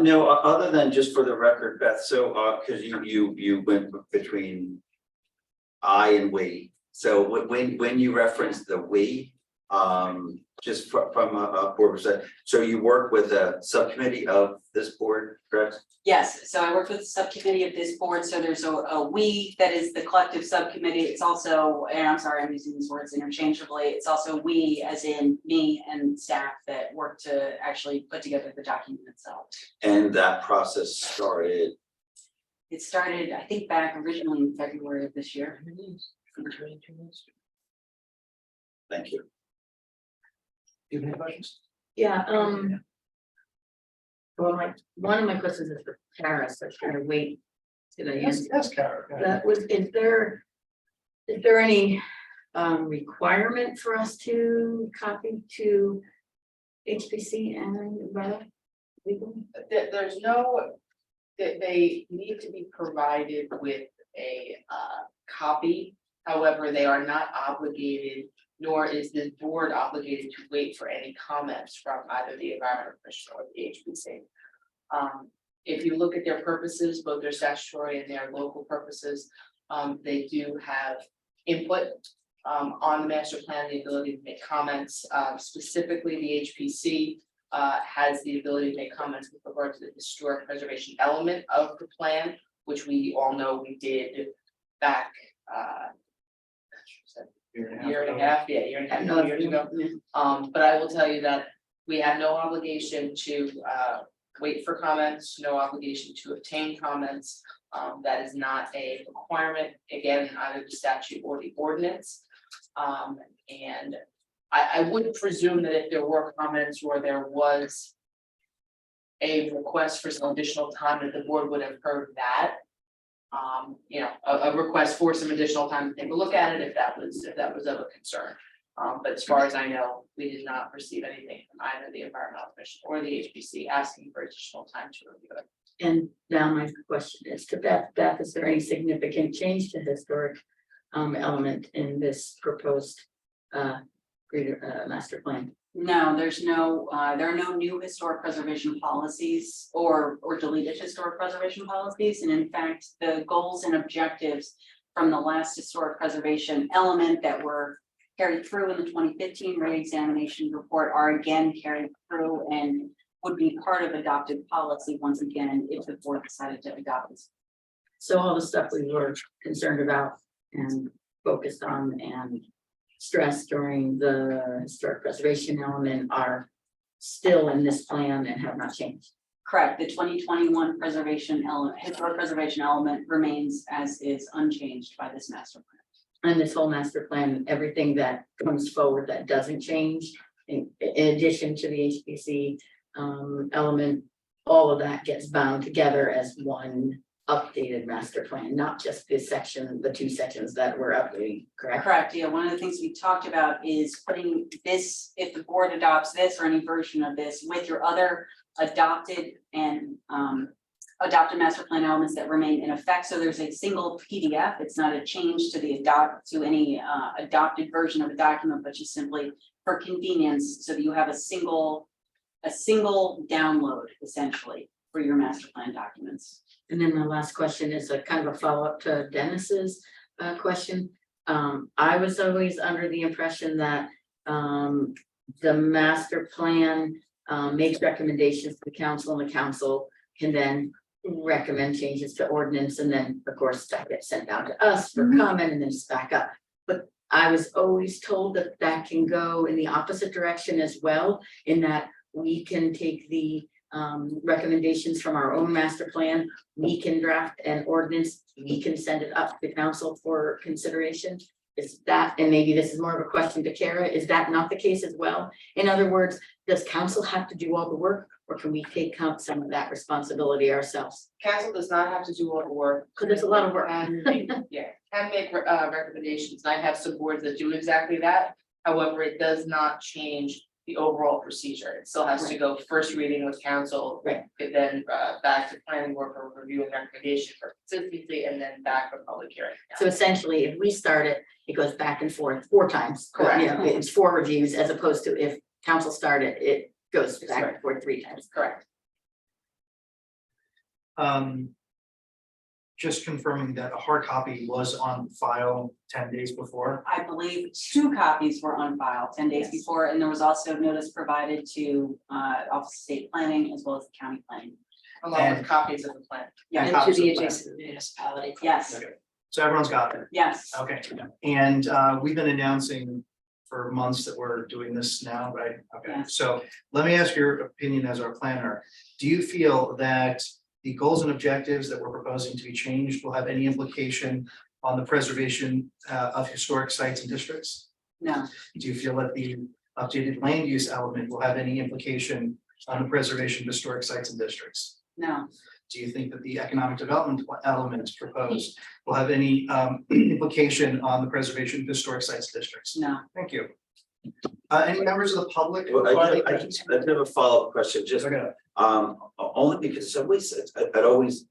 No, other than just for the record, Beth, so, cause you went between I and we. So when you reference the we, just from a board perspective, so you work with a subcommittee of this board, correct? Yes, so I worked with the subcommittee of this board, so there's a we that is the collective subcommittee. It's also, and I'm sorry, I'm using these words interchangeably. It's also we, as in me and staff that work to actually put together the document itself. And that process started, It started, I think, back originally in February of this year. thank you. Do you have any questions? Yeah, well, one of my questions is for Kara, so I'm gonna wait till I answer. Yes, Kara. go ahead. That was, is there any requirement for us to copy to HPC and Rella legally? There's no, that they need to be provided with a copy. However, they are not obligated, nor is the board obligated to wait for any comments from either the Environmental Commission or the HPC. If you look at their purposes, both their statutory and their local purposes, they do have input on the master plan, the ability to make comments. Specifically, the HPC has the ability to make comments with regard to the historic preservation element of the plan, which we all know we did back year and a half, years ago. But I will tell you that we have no obligation to wait for comments, no obligation to obtain comments. That is not a requirement, again, in either the statute or the ordinance. And I would presume that if there were comments or there was a request for some additional time, that the board would have heard that. You know, a request for some additional time to take a look at it if that was of a concern. But as far as I know, we did not receive anything from either the Environmental Commission or the HPC asking for additional time to review it. And now my question is to Beth. Beth, is there any significant change to historic element in this proposed greater master plan? No, there's no, there are no new historic preservation policies or deleted historic preservation policies. And in fact, the goals and objectives from the last historic preservation element that were carried through in the 2015 re-examination report are again carried through and would be part of adopted policy once again if the board decided to adopt this. So all the stuff we were concerned about and focused on and stressed during the historic preservation element are still in this plan and have not changed. Correct. The 2021 preservation element, historic preservation element remains as is, unchanged by this master plan. And this whole master plan, everything that comes forward that doesn't change, in addition to the HPC element, all of that gets bound together as one updated master plan, not just this section, the 2 sections that we're updating, correct? Correct, yeah, one of the things we talked about is putting this, if the board adopts this or any version of this with your other adopted and adopted master plan elements that remain in effect. So there's a single PDF. It's not a change to the any adopted version of a document, but just simply for convenience, so that you have a single download essentially for your master plan documents. And then my last question is a kind of a follow-up to Dennis's question. I was always under the impression that, the master plan, makes recommendations to the council, and the council can then recommend changes to ordinance, and then, of course, that gets sent out to us for comment and then it's back up. But I was always told that that can go in the opposite direction as well, in that we can take the recommendations from our own master plan, we can draft an ordinance, we can send it up to the council for consideration. Is that, and maybe this is more of a question to Kara, is that not the case as well? In other words, does council have to do all the work, or can we take out some of that responsibility ourselves? Council does not have to do all the work. Because there's a lot of work. Can make recommendations. I have some boards that do exactly that. However, it does not change the overall procedure. It still has to go first reading with council. Right. Then back to planning board for review and recommendation for consistency, and then back for public hearing. So essentially, if we start it, it goes back and forth 4 times. Correct. You know, it's 4 reviews, as opposed to if council started, it goes That's back right. and forth 3 times. Correct. Just confirming that a hard copy was on file 10 days before. I believe 2 copies were on file 10 days before, and there was also notice provided to Office of State Planning as well as the county planning. Along with copies of the plan. Yeah, And to the adjacent municipality. yes, Okay. So everyone's got it. yes. Okay, and we've been announcing for months that we're doing this now, right? Okay, Yes. so let me ask your opinion as our planner. Do you feel that the goals and objectives that we're proposing to be changed will have any implication on the preservation of historic sites and districts? No, Do you feel that the updated land use element will have any implication on the preservation of historic sites and districts? no, Do you think that the economic development elements proposed will have any implication on the preservation of historic sites and districts? no. Thank you. Any members of the public? Well, I just have a follow-up question, just Okay. only because it always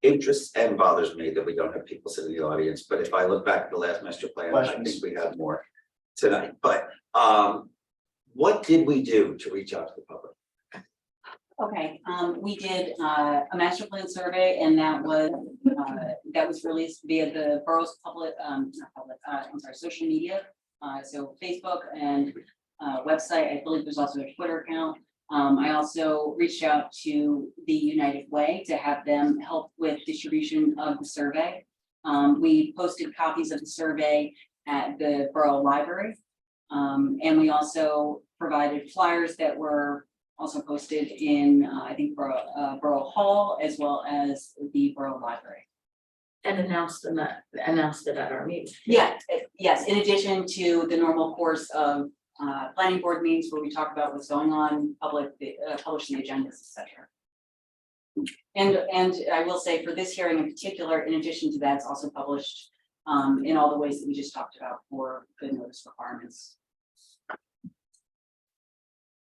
interests and bothers me that we don't have people sitting in the audience, but if I look back at the last master plan, I think Questions? we had more tonight, but what did we do to reach out to the public? Okay, we did a master plan survey, and that was released via the borough's public, not public, I'm sorry, social media. So Facebook and website. I believe there's also a Twitter account. I also reached out to the United Way to have them help with distribution of the survey. We posted copies of the survey at the Borough Library. And we also provided flyers that were also posted in, I think, Borough Hall, as well as the Borough Library. And announced it at our meeting. Yeah, yes, in addition to the normal course of planning board meetings where we talk about what's going on, publishing the agendas, et cetera. And I will say for this hearing in particular, in addition to that, it's also published in all the ways that we just talked about for the notice requirements.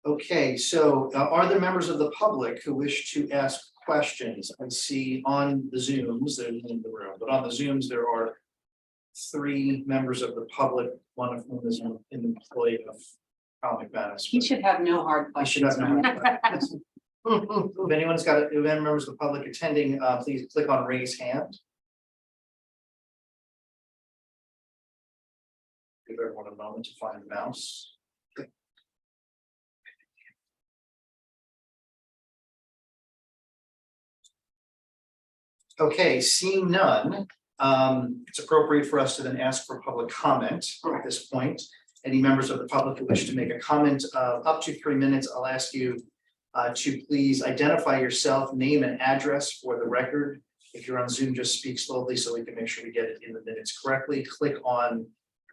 Okay, so are there members of the public who wish to ask questions? I see on the Zooms, they're in the room, but on the Zooms, there are 3 members of the public, one of whom is an employee of Colin McManus. He should have no hard I should have questions. no- If anyone's got, if any members of the public attending, please click on raise hand. Give everyone a moment to find the mouse. Okay, seeing none, it's appropriate for us to then ask for public comment at this point. Any members of the public who wish to make a comment of up to 3 minutes, I'll ask you to please identify yourself, name and address for the record. If you're on Zoom, just speak slowly so we can make sure we get it in the minutes correctly. Click on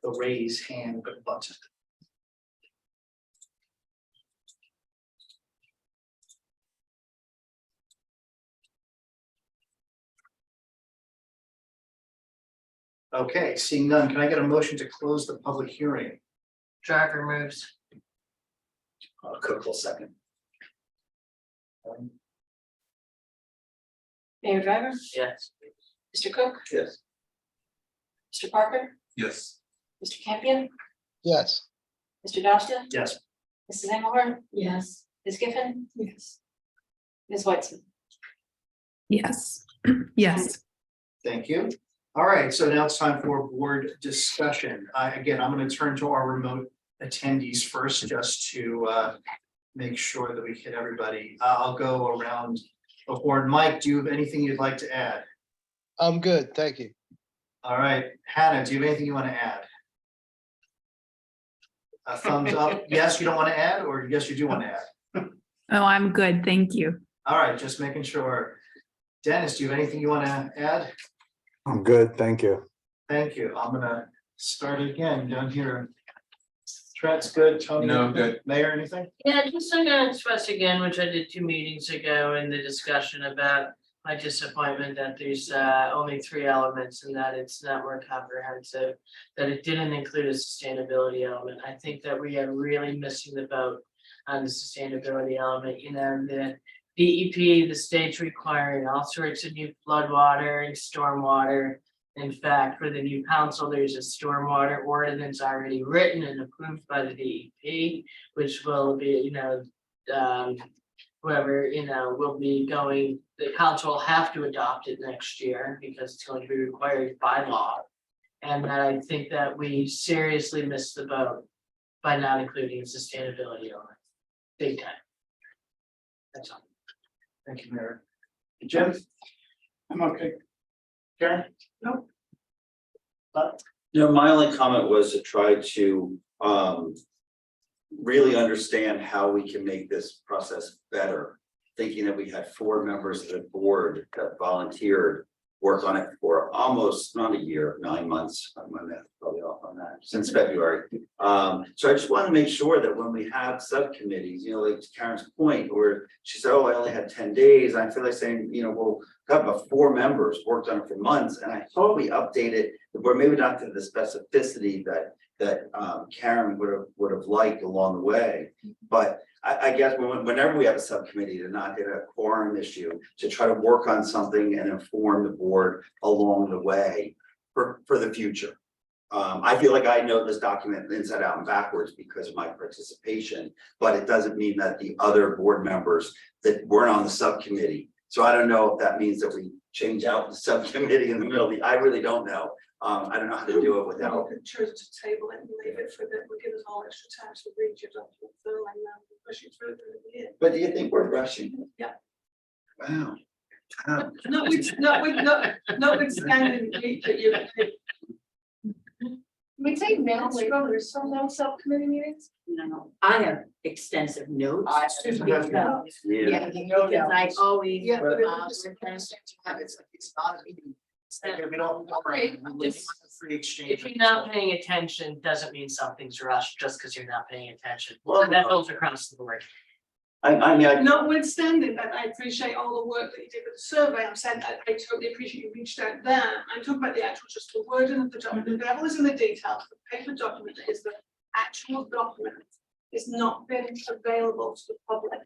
the raise hand button. Okay, seeing none, can I get a motion to close the public hearing? Driver moves. Cook will second. Mayor Driver, Yes. Mr. Cook, Yes. Mr. Parker, Yes. Mr. Campion, Yes. Mr. Doshna, Yes. Mrs. Engelhardt, Yes. Ms. Giffen. Yes. Ms. Weitzman. Yes, yes, Thank you. All right, so now it's time for board discussion. Again, I'm gonna turn to our remote attendees first, just to make sure that we hit everybody. I'll go around the board. Mike, do you have anything you'd like to add? I'm good, thank you. All right, Hannah, do you have anything you want to add? A thumbs up, yes, you don't want to add, or yes, you do want to add? Oh, I'm good, thank you. All right, just making sure. Dennis, do you have anything you want to add? I'm good, thank you. Thank you. I'm gonna start again down here. Trent's good, Tony? No, good. Mayor, anything? Yeah, just I'm gonna express again, which I did 2 meetings ago in the discussion about my disappointment that there's only 3 elements and that it's not more comprehensive. That it didn't include a sustainability element. I think that we are really missing the boat on the sustainability element, you know, the DEP, the state's requiring all sorts of new floodwater and stormwater. In fact, for the new council, there's a stormwater ordinance already written and approved by the DEP, which will be, you know, whoever, you know, will be going, the council will have to adopt it next year because it's going to be required by law. And that I think that we seriously missed the boat by not including a sustainability element. Big time. That's all. Thank you, Mayor. Jim? I'm okay. Karen? Nope. You know, my only comment was to try to really understand how we can make this process better. Thinking that we had 4 members of the board that volunteered, work on it for almost not a year, 9 months. I'm probably off on that, since February. So I just want to make sure that when we have subcommittees, you know, like to Karen's point, where she said, oh, I only had 10 days. I feel like saying, you know, well, got about 4 members worked on it for months, and I thought we updated, where maybe not to the specificity that Karen would have liked along the way. But I guess whenever we have a subcommittee, to not get a quorum issue, to try to work on something and inform the board along the way for the future. I feel like I know this document inside out and backwards because of my participation, but it doesn't mean that the other board members that weren't on the subcommittee. So I don't know if that means that we change out the subcommittee in the middle. I really don't know. I don't know how to do it without. We could choose to table it and leave it for that, we give us all extra time to read your document, so like now, push it through the year. But do you think we're rushing? Yeah. Wow. Notwithstanding that you. We take minutes from some subcommittee meetings? No, I have extensive notes. Yeah. Yeah, because I always. Yeah, but It's not a meeting. It's like we don't. We live on a free exchange. If you're not paying attention, doesn't mean something's rushed just because you're not paying attention. Well, That goes across the board. I mean, Notwithstanding that, I appreciate all the work that you did with the survey. I'm saying I totally appreciate you reached out there. I'm talking about the actual, just the wording of the document. The devil is in the details. The paper document is the actual document. It's not been available to the public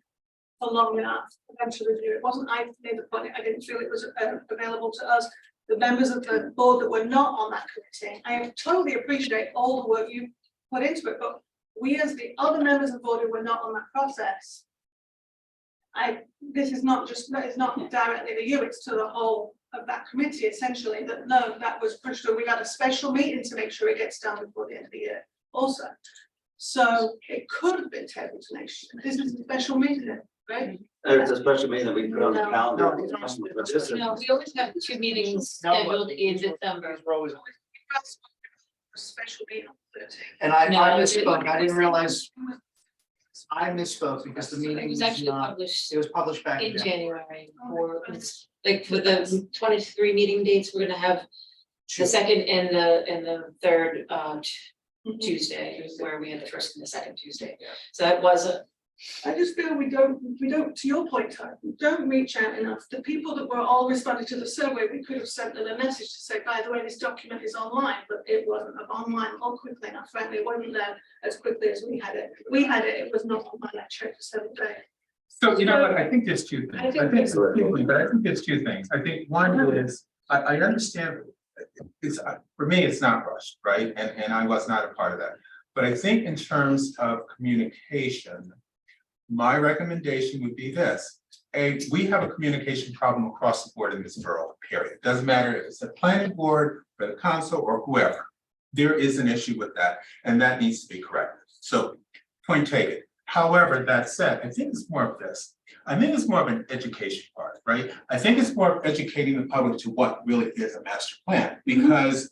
for long enough for them to review. It wasn't I made the point. I didn't feel it was available to us. The members of the board that were not on that committee. I totally appreciate all the work you put into it, but we as the other members of the board who were not on that process. This is not just, it's not directly to you, it's to the whole of that committee essentially, that no, that was pushed through. We've had a special meeting to make sure it gets done before the end of the year also. So it could have been tabled to next year. This is a special meeting, right? it's a special meeting that we put on the No. calendar. No, it's not. But this is- No, we always have 2 meetings scheduled in December. We're always. A special meeting on the 13th. And I No, misspoke. I didn't realize. I misspoke because the meeting It was was actually not, published it was published back in in January. January for, like, for the 23 meeting dates, we're gonna have the second and the third Tuesday, where we had the first and the second Tuesday. So that was I just feel we don't, to your point, Ty, we don't reach out enough. The people that were all responding to the survey, we could have sent them a message to say, by the way, this document is online, but it wasn't online or quickly enough. Frankly, it wasn't there as quickly as we had it. We had it, it was not online, I checked for 7 days. So you know what, I think there's 2 things. I think I think there's- completely, but I think there's 2 things. I think one is, I understand. It's, for me, it's not rushed, right? And I was not a part of that. But I think in terms of communication, my recommendation would be this: we have a communication problem across the board in this borough, period. Doesn't matter if it's the planning board, or the council, or whoever. There is an issue with that, and that needs to be corrected. So, point taken. However, that said, I think it's more of this. I think it's more of an education part, right? I think it's more of educating the public to what really is a master plan, because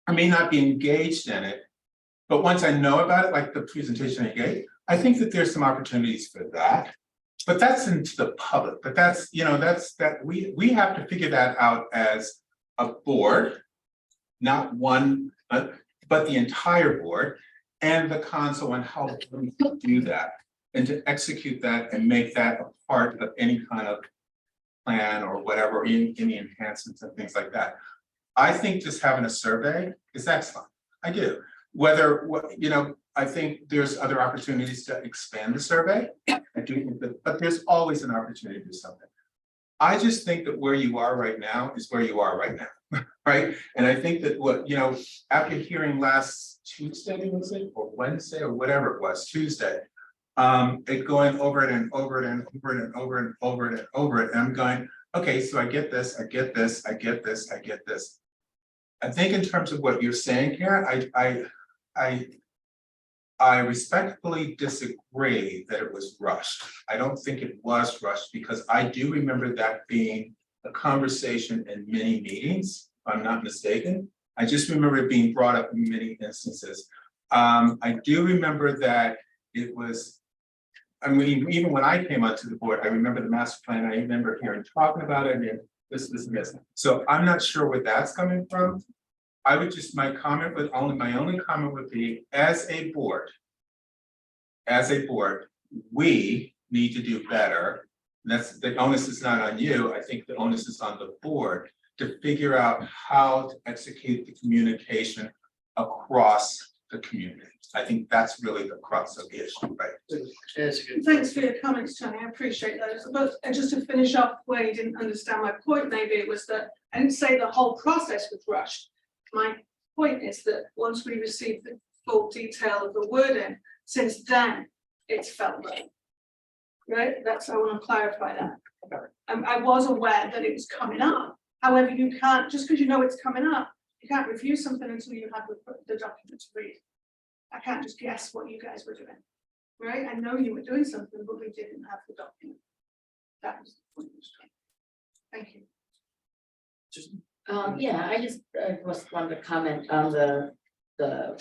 I may not be engaged in it, but once I know about it, like the presentation I gave, I think that there's some opportunities for that. But that's into the public, but that's, we have to figure that out as a board, not one, but the entire board and the council on how we do that and to execute that and make that a part of any kind of plan or whatever, any enhancements and things like that. I think just having a survey is excellent. I do. I think there's other opportunities to expand the survey. I do think that, but there's always an opportunity to do something. I just think that where you are right now is where you are right now, right? And I think that after hearing last Tuesday, was it, or Wednesday, or whatever it was, Tuesday, it going over it and over it and over it and over it and over it and over it, and I'm going, okay, so I get this, I get this, I get this, I get this. I think in terms of what you're saying here, I respectfully disagree that it was rushed. I don't think it was rushed because I do remember that being a conversation in many meetings, if I'm not mistaken. I just remember it being brought up in many instances. I do remember that it was, I mean, even when I came onto the board, I remember the master plan, I remember hearing talking about it and this. So I'm not sure where that's coming from. I would just, my only comment would be, as a board, we need to do better. That's, the onus is not on you. I think the onus is on the board to figure out how to execute the communication across the community. I think that's really the crux of the issue, right? Thanks for your comments, Tony. I appreciate those. But just to finish off where you didn't understand my point, maybe it was that I didn't say the whole process was rushed. My point is that once we received the full detail of the wording, since then it's felt right. Right? I want to clarify that. I was aware that it was coming up. However, you can't, just because you know it's coming up, you can't review something until you have the document to read. I can't just guess what you guys were doing. Right? I know you were doing something, but we didn't have the document. That was the point. Thank you. I just wanted to comment on the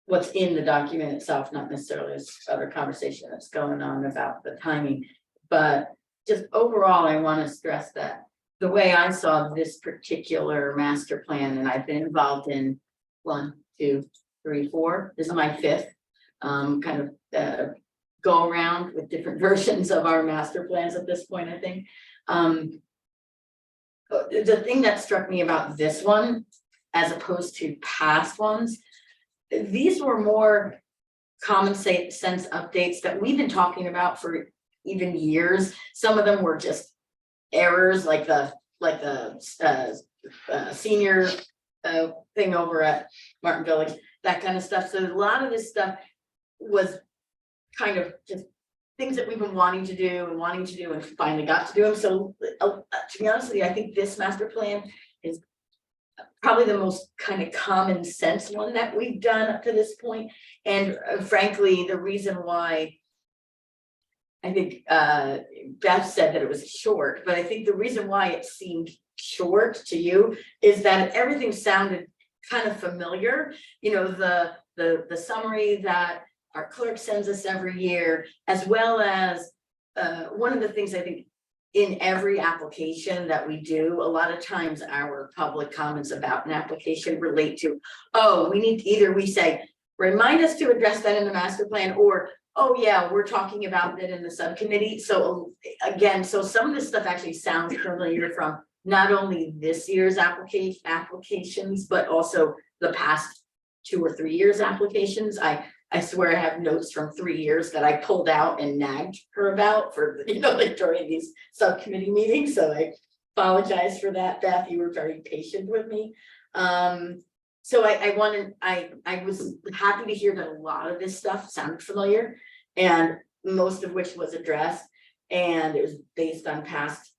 what's in the document itself, not necessarily this other conversation that's going on about the timing, but just overall, I want to stress that the way I saw this particular master plan, and I've been involved in 1, 2, 3, 4. This is my 5th kind of go around with different versions of our master plans at this point, I think. The thing that struck me about this one, as opposed to past ones, these were more common sense updates that we've been talking about for even years. Some of them were just errors, like the senior thing over at Martin Village, that kind of stuff. So a lot of this stuff was kind of just things that we've been wanting to do and finally got to do them. So to be honest with you, I think this master plan is probably the most kind of common sense one that we've done up to this point. And frankly, the reason why I think Beth said that it was short, but I think the reason why it seemed short to you is that everything sounded kind of familiar. You know, the summary that our clerk sends us every year, as well as one of the things I think in every application that we do, a lot of times our public comments about an application relate to, oh, we need to either we say, remind us to address that in the master plan, or, oh yeah, we're talking about it in the subcommittee. So again, so some of this stuff actually sounds familiar from not only this year's applications, but also the past 2 or 3 years applications. I swear I have notes from 3 years that I pulled out and nagged her about for, like during these subcommittee meetings. So I apologize for that, Beth. You were very patient with me. So I was happy to hear that a lot of this stuff sounded familiar, and most of which was addressed. And it was based on past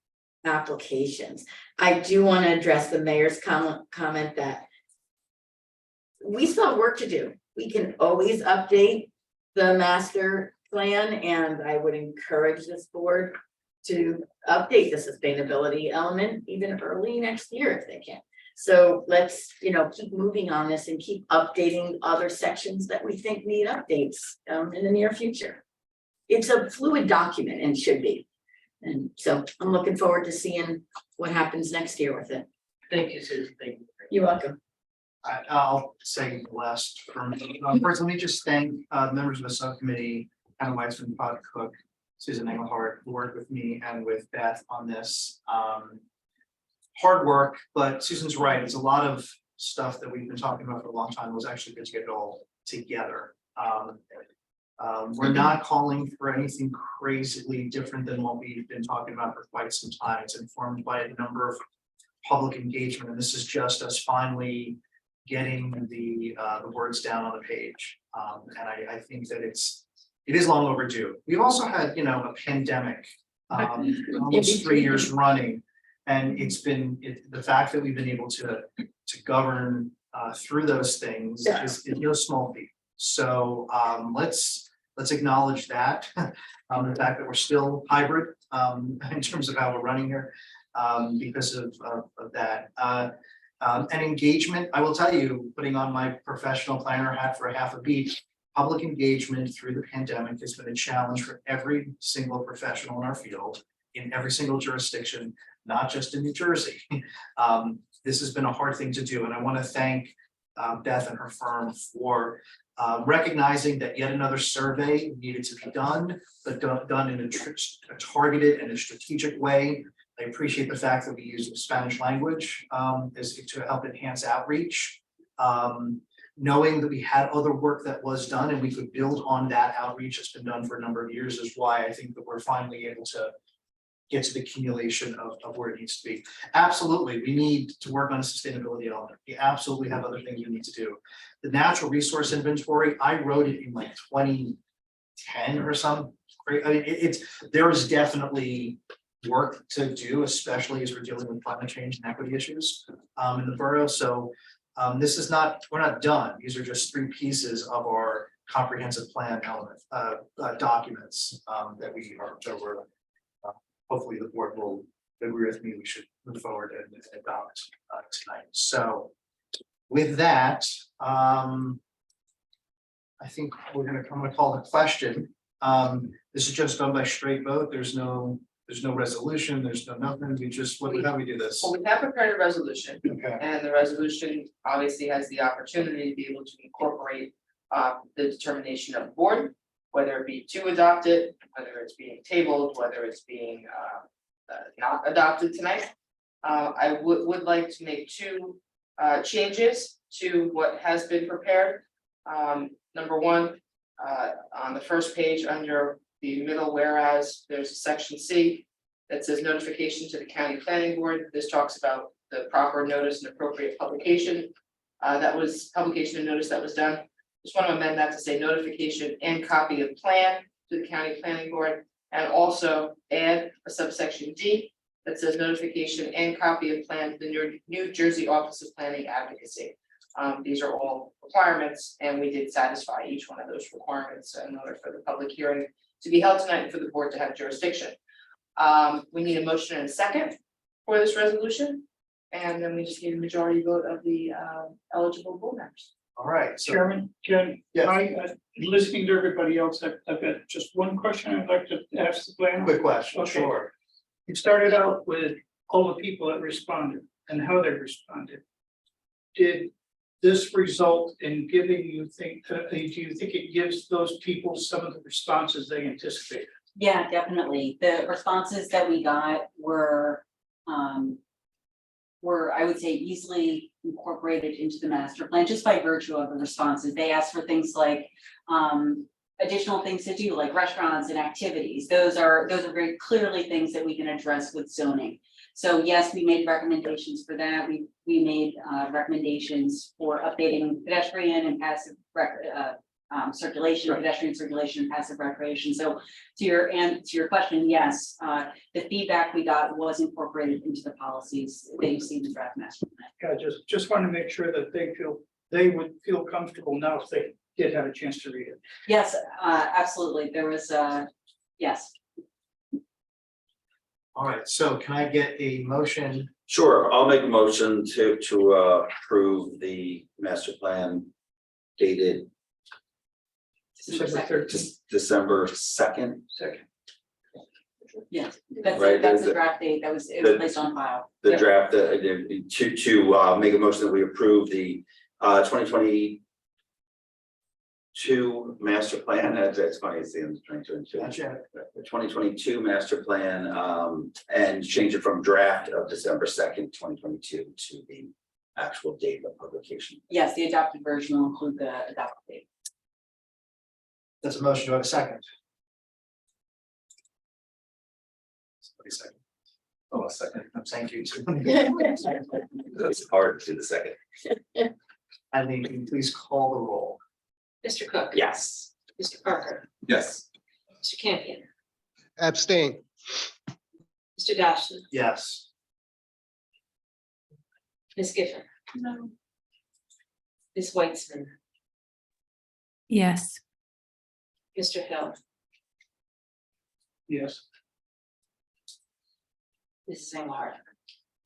applications. I do want to address the mayor's comment that we still have work to do. We can always update the master plan, and I would encourage this board to update the sustainability element even early next year if they can. So let's, keep moving on this and keep updating other sections that we think need updates in the near future. It's a fluid document and should be. And so I'm looking forward to seeing what happens next year with it. Thank you, Susan, thank you. You're welcome. I'll say the last for me. First, let me just thank members of the subcommittee, Hannah Weissman, Todd Cook, Susan Engelhardt, who worked with me and with Beth on this. Hard work, but Susan's right. It's a lot of stuff that we've been talking about for a long time. It was actually good to get it all together. We're not calling for anything crazily different than what we've been talking about for quite some time. It's informed by a number of public engagement, and this is just us finally getting the words down on the page. And I think that it is long overdue. We've also had, a pandemic, almost 3 years running. And it's been, the fact that we've been able to govern through those things is no small feat. So let's acknowledge that, the fact that we're still hybrid in terms of how we're running here because of that. And engagement, I will tell you, putting on my professional planner hat for a half a beat, public engagement through the pandemic has been a challenge for every single professional in our field, in every single jurisdiction, not just in New Jersey. This has been a hard thing to do, and I want to thank Beth and her firm for recognizing that yet another survey needed to be done, but done in a targeted and a strategic way. I appreciate the fact that we use the Spanish language as to help enhance outreach. Knowing that we had other work that was done and we could build on that outreach that's been done for a number of years is why I think that we're finally able to get to the accumulation of where it needs to be. Absolutely, we need to work on a sustainability element. We absolutely have other things we need to do. The natural resource inventory, I wrote it in like 2010 or something. I mean, there is definitely work to do, especially as we're dealing with climate change and equity issues in the borough. So this is not, we're not done. These are just 3 pieces of our comprehensive plan element documents that we're hopefully the board will agree with me. We should move forward and adopt tonight. So with that, I think I'm going to call the question. This is just done by straight vote. There's no resolution. There's no nothing. We just how do we do this? Well, we have prepared a resolution, Okay. and the resolution obviously has the opportunity to be able to incorporate the determination of the board, whether it be to adopt it, whether it's being tabled, whether it's being not adopted tonight. I would like to make 2 changes to what has been prepared. Number 1, on the first page under the middle whereas, there's a section C that says notification to the county planning board. This talks about the proper notice and appropriate publication. That was publication and notice that was done. Just want to amend that to say notification and copy of plan to the county planning board, and also add a subsection D that says notification and copy of plan to the New Jersey Office of Planning Advocacy. These are all requirements, and we did satisfy each one of those requirements in order for the public hearing to be held tonight and for the board to have jurisdiction. We need a motion and a second for this resolution, and then we just need a majority vote of the eligible board members. All right. So Chairman, Ken, Yes. listening to everybody else, I've got just one question I'd like to ask the planner. quick question. Okay. Sure. It started out with all the people that responded and how they responded. Did this result in giving do you think it gives those people some of the responses they anticipated? Yeah, definitely. The responses that we got were, I would say, easily incorporated into the master plan just by virtue of the responses. They asked for things like additional things to do, like restaurants and activities. Those are very clearly things that we can address with zoning. So yes, we made recommendations for that. We made recommendations for updating pedestrian and passive circulation, pedestrian circulation, passive recreation. So to your question, yes, the feedback we got was incorporated into the policies that you see in the draft master plan. I just want to make sure that they would feel comfortable now if they did have a chance to read it. Yes, absolutely. There was, yes. All right, so can I get a motion? Sure, I'll make a motion to approve the master plan dated December 2nd. Yes, that's Right, it. That's is the it- draft date that was, it was placed on file. The Yep. draft, to make a motion that we approve the 2022 master plan. That's funny, it's the end of 2022. Gotcha. The 2022 master plan, and change it from draft of December 2nd, 2022 to the actual date of publication. Yes, the adopted version will include the adopted date. That's a motion. Do I have a second? Somebody second. Oh, a second. Thank you. It's hard to do the second. Eileen, can you please call the roll? Mr. Cook. Yes. Mr. Parker, Yes. Mr. Campion, Abstain. Mr. Dashna, Yes. Ms. Giffen. No. Ms. Weitzman, Yes. Mr. Hill, Yes. Mrs. Engelhardt.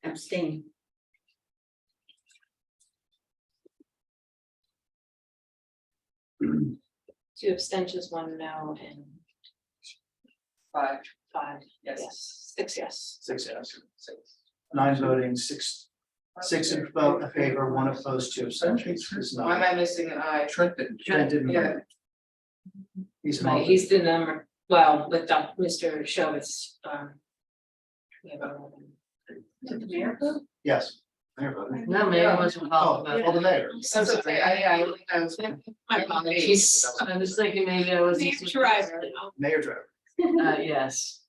Abstain. Two abstentions, one no, and Five. five, Yes. yes, 6 yes. 6 yes. 9 voting, 6 in favor, 1 opposed, 2 abstentions. Is Why am not- I missing an eye? Trent didn't. Trent didn't Yeah. vote. He's an Right, alternate. he's the number, well, with Mr. Shovitz, we have a- Yes. Mayor voted. No, maybe it wasn't called Oh, about. well, the mayor. So That's okay, sorry. I was. My apologies. I was thinking maybe I was. Mayor Driver. Yes.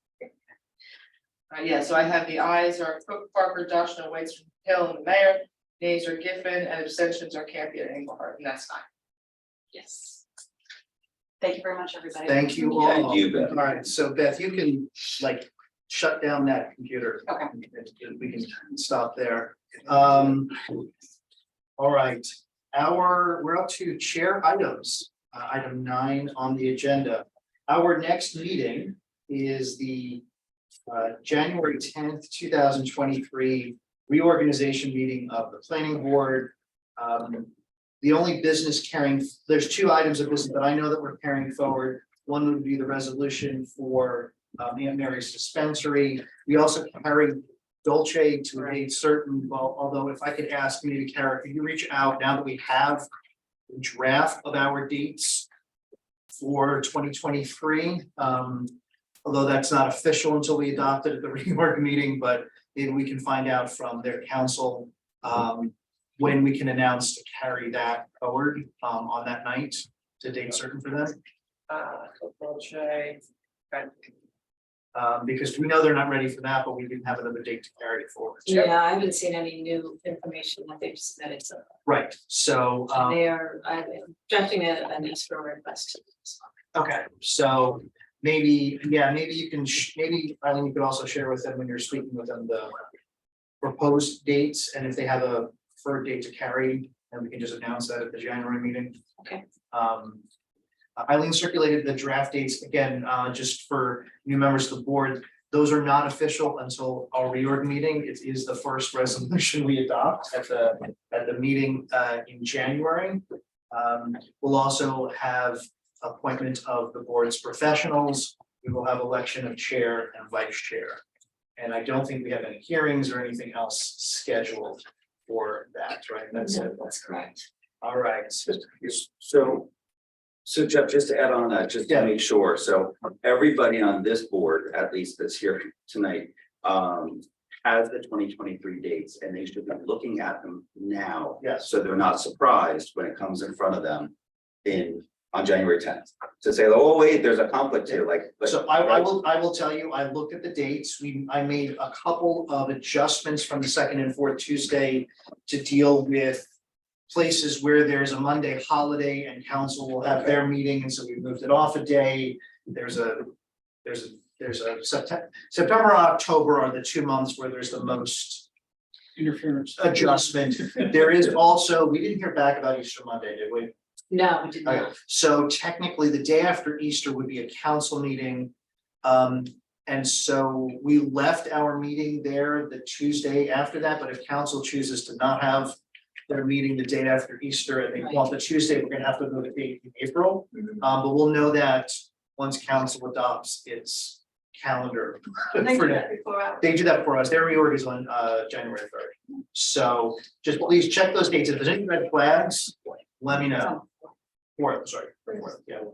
Yeah, so I have the ayes are Cook, Parker, Dashna, White, Hill, and the mayor. Nays are Giffen, and abstentions are Campion and Engelhardt, and that's fine. Yes. Thank you very much, everybody. Thank you all. Thank you, Beth. All right, so Beth, you can like shut down that computer. Okay. We can stop there. All right, we're up to chair items, item 9 on the agenda. Our next meeting is the January 10th, 2023 reorganization meeting of the planning board. The only business there's 2 items of business that I know that we're carrying forward. One would be the resolution for Aunt Mary's dispensary. We also carry Dolce to a date certain, well, although if I could ask maybe Kara, could you reach out now that we have the draft of our dates for 2023? Although that's not official until we adopt it at the reorg meeting, but maybe we can find out from their council when we can announce to carry that forward on that night to date certain for them. Because we know they're not ready for that, but we didn't have another date to carry it forward. Yeah, I haven't seen any new information that they've submitted, so Right, so they are, I'm drafting an escrow request. okay, so maybe, yeah, maybe you can, maybe Eileen, you could also share with them when you're speaking with them the proposed dates, and if they have a preferred date to carry, and we can just announce that at the January meeting. Okay. Eileen circulated the draft dates again, just for new members of the board. Those are not official until our reorg meeting. It is the first resolution we adopt at the meeting in January. We'll also have appointment of the board's professionals. We will have election of chair and vice chair. And I don't think we have any hearings or anything else scheduled for that, right? That's it. That's correct. All right. So Jeff, just to add on that, just to make sure, so everybody on this board, at least that's here tonight, has the 2023 dates, and they should be looking at them now. Yes. So they're not surprised when it comes in front of them on January 10th. To say, oh, wait, there's a conflict here, like. So I will tell you, I looked at the dates. I made a couple of adjustments from the 2nd and 4th Tuesday to deal with places where there's a Monday holiday and council will have their meeting, and so we moved it off a day. There's a September, October are the 2 months where there's the most Interference. adjustment. There is also, we didn't hear back about Easter Monday, did we? No, we did Okay, not. so technically, the day after Easter would be a council meeting. And so we left our meeting there the Tuesday after that, but if council chooses to not have their meeting the day after Easter and they want the Tuesday, we're gonna have to move it to April. But we'll know that once council adopts its calendar. They for do that. that before hours. They do that for us. Their reorg is on January 3rd. So just please check those dates. If there's any red flags, let me know. Fourth, sorry, fourth, yeah.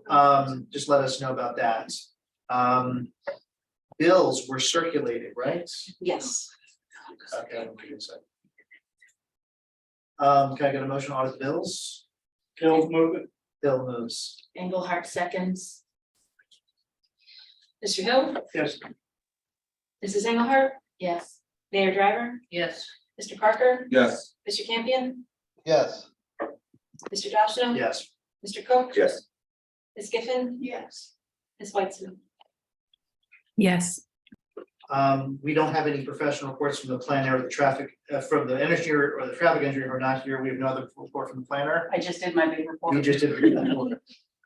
Just let us know about that. Bills were circulated, right? Yes. Okay. I'll give you a sec. Can I get a motion to audit the bills? Bill, move it. Bill moves. Engelhardt seconds. Mr. Hill, Yes. Mrs. Engelhardt, Yes. Mayor Driver, Yes. Mr. Parker, Yes. Mr. Campion, Yes. Mr. Joshua. Yes. Mr. Cook. Yes. Ms. Giffen, Yes. Ms. Weitzman. Yes. We don't have any professional reports from the planner or the traffic, from the engineer or the traffic engineer who are not here. We have no other report from the planner. I just did my big report. You just did.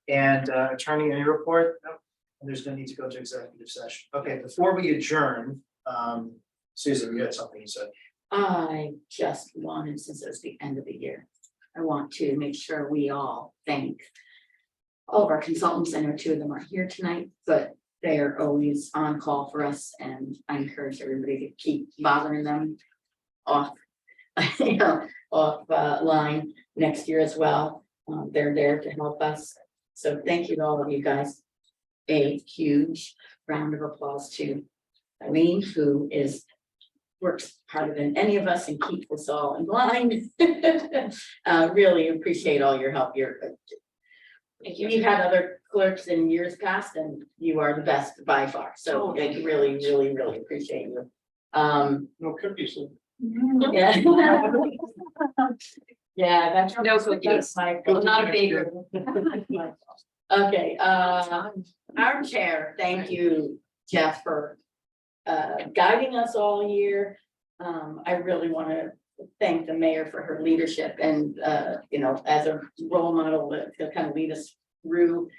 And attorney, any report? No. And there's no need to go to executive session. Okay, before we adjourn, Susan, you had something you said. I just wanted, since it's the end of the year, I want to make sure we all thank all of our consultants. I know 2 of them are here tonight, but they are always on call for us, and I encourage everybody to keep bothering them off, line next year as well. They're there to help us. So thank you to all of you guys. A huge round of applause to Eileen, who works harder than any of us and keeps us all in line. Really appreciate all your help. Thank you. We've had other clerks in years past, and you are the best by far. So I really, really, really appreciate you. No cookies. Yeah. Yeah, that's. No cookies. I'm not a baker. Okay, our chair, thank you, Jeff, for guiding us all year. I really want to thank the mayor for her leadership and, as a role model to kind of lead us through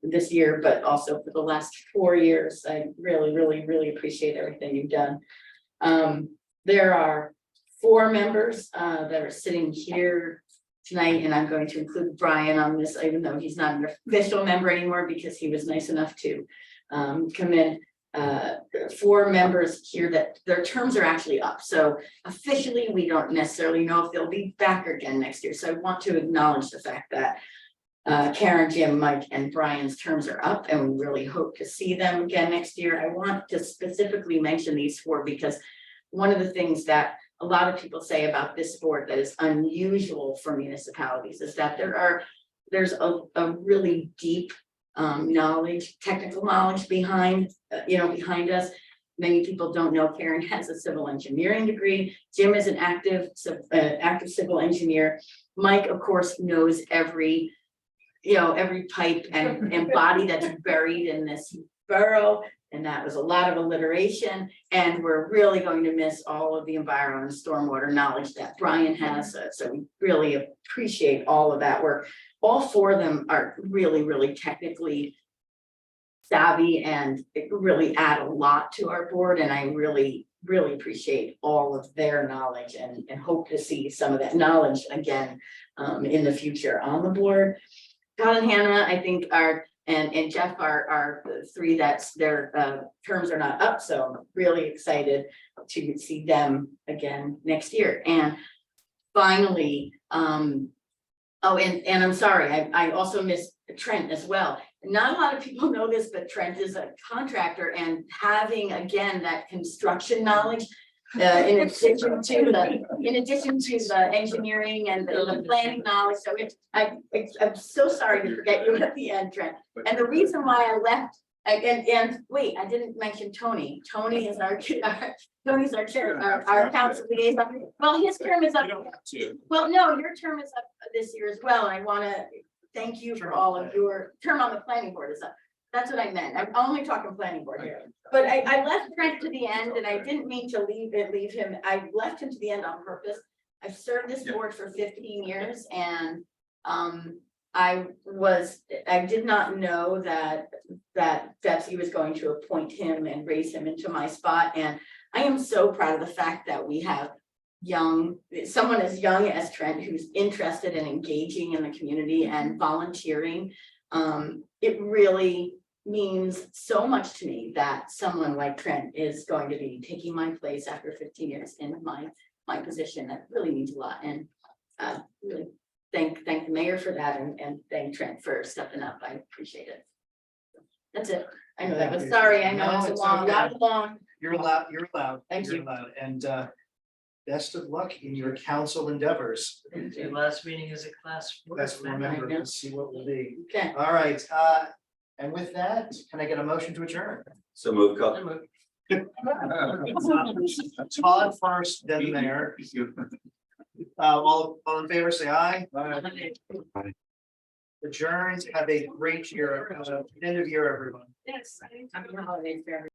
this year, but also for the last 4 years. I really, really, really appreciate everything you've done. There are 4 members that are sitting here tonight, and I'm going to include Brian on this, even though he's not an official member anymore, because he was nice enough to come in. 4 members here that their terms are actually up. So officially, we don't necessarily know if they'll be back again next year. So I want to acknowledge the fact that Karen, Jim, Mike, and Brian's terms are up, and we really hope to see them again next year. I want to specifically mention these 4 because one of the things that a lot of people say about this board that is unusual for municipalities is that there's a really deep knowledge, technical knowledge behind us. Many people don't know Karen has a civil engineering degree. Jim is an active civil engineer. Mike, of course, knows every pipe and body that's buried in this borough. And that was a lot of alliteration, and we're really going to miss all of the environmental and stormwater knowledge that Brian has. So we really appreciate all of that work. All 4 of them are really, really technically savvy, and it really add a lot to our board. And I really, really appreciate all of their knowledge and hope to see some of that knowledge again in the future on the board. Todd and Hannah, I think, and Jeff are the 3 that's their terms are not up. So I'm really excited to see them again next year. And finally, and I'm sorry, I also missed Trent as well. Not a lot of people know this, but Trent is a contractor, and having again that construction knowledge. In addition to the engineering and the planning knowledge. So I'm so sorry to forget you at the end, Trent. And the reason why I left And wait, I didn't mention Tony. Tony is our, Tony's our chair, our council liaison. Well, his term is up. Well, no, your term is up this year as well. I wanna thank you for all of your term on the planning board is up. That's what I meant. I'm only talking planning board here. But I left Trent to the end and I didn't mean to leave him. I left him to the end on purpose. I've served this board for 15 years and I did not know that Betsy was going to appoint him and raise him into my spot. And I am so proud of the fact that we have someone as young as Trent who's interested in engaging in the community and volunteering. It really means so much to me that someone like Trent is going to be taking my place after 15 years in my position. That really means a lot. And really thank the mayor for that and thank Trent for stepping up. I appreciate it. That's it. I know that was, sorry, I know No, it's a it's long, okay. not long. You're allowed, Thank you're you. allowed, and best of luck in your council endeavors. The last meeting is a class. Let's remember to see what will be. Okay. All right, and with that, can I get a motion to adjourn? So move, Cup. Todd first, then the mayor. All in favor, say aye. Aye. Adjourned. Have a great year, end of year, everyone. Yes. Happy holidays, everyone.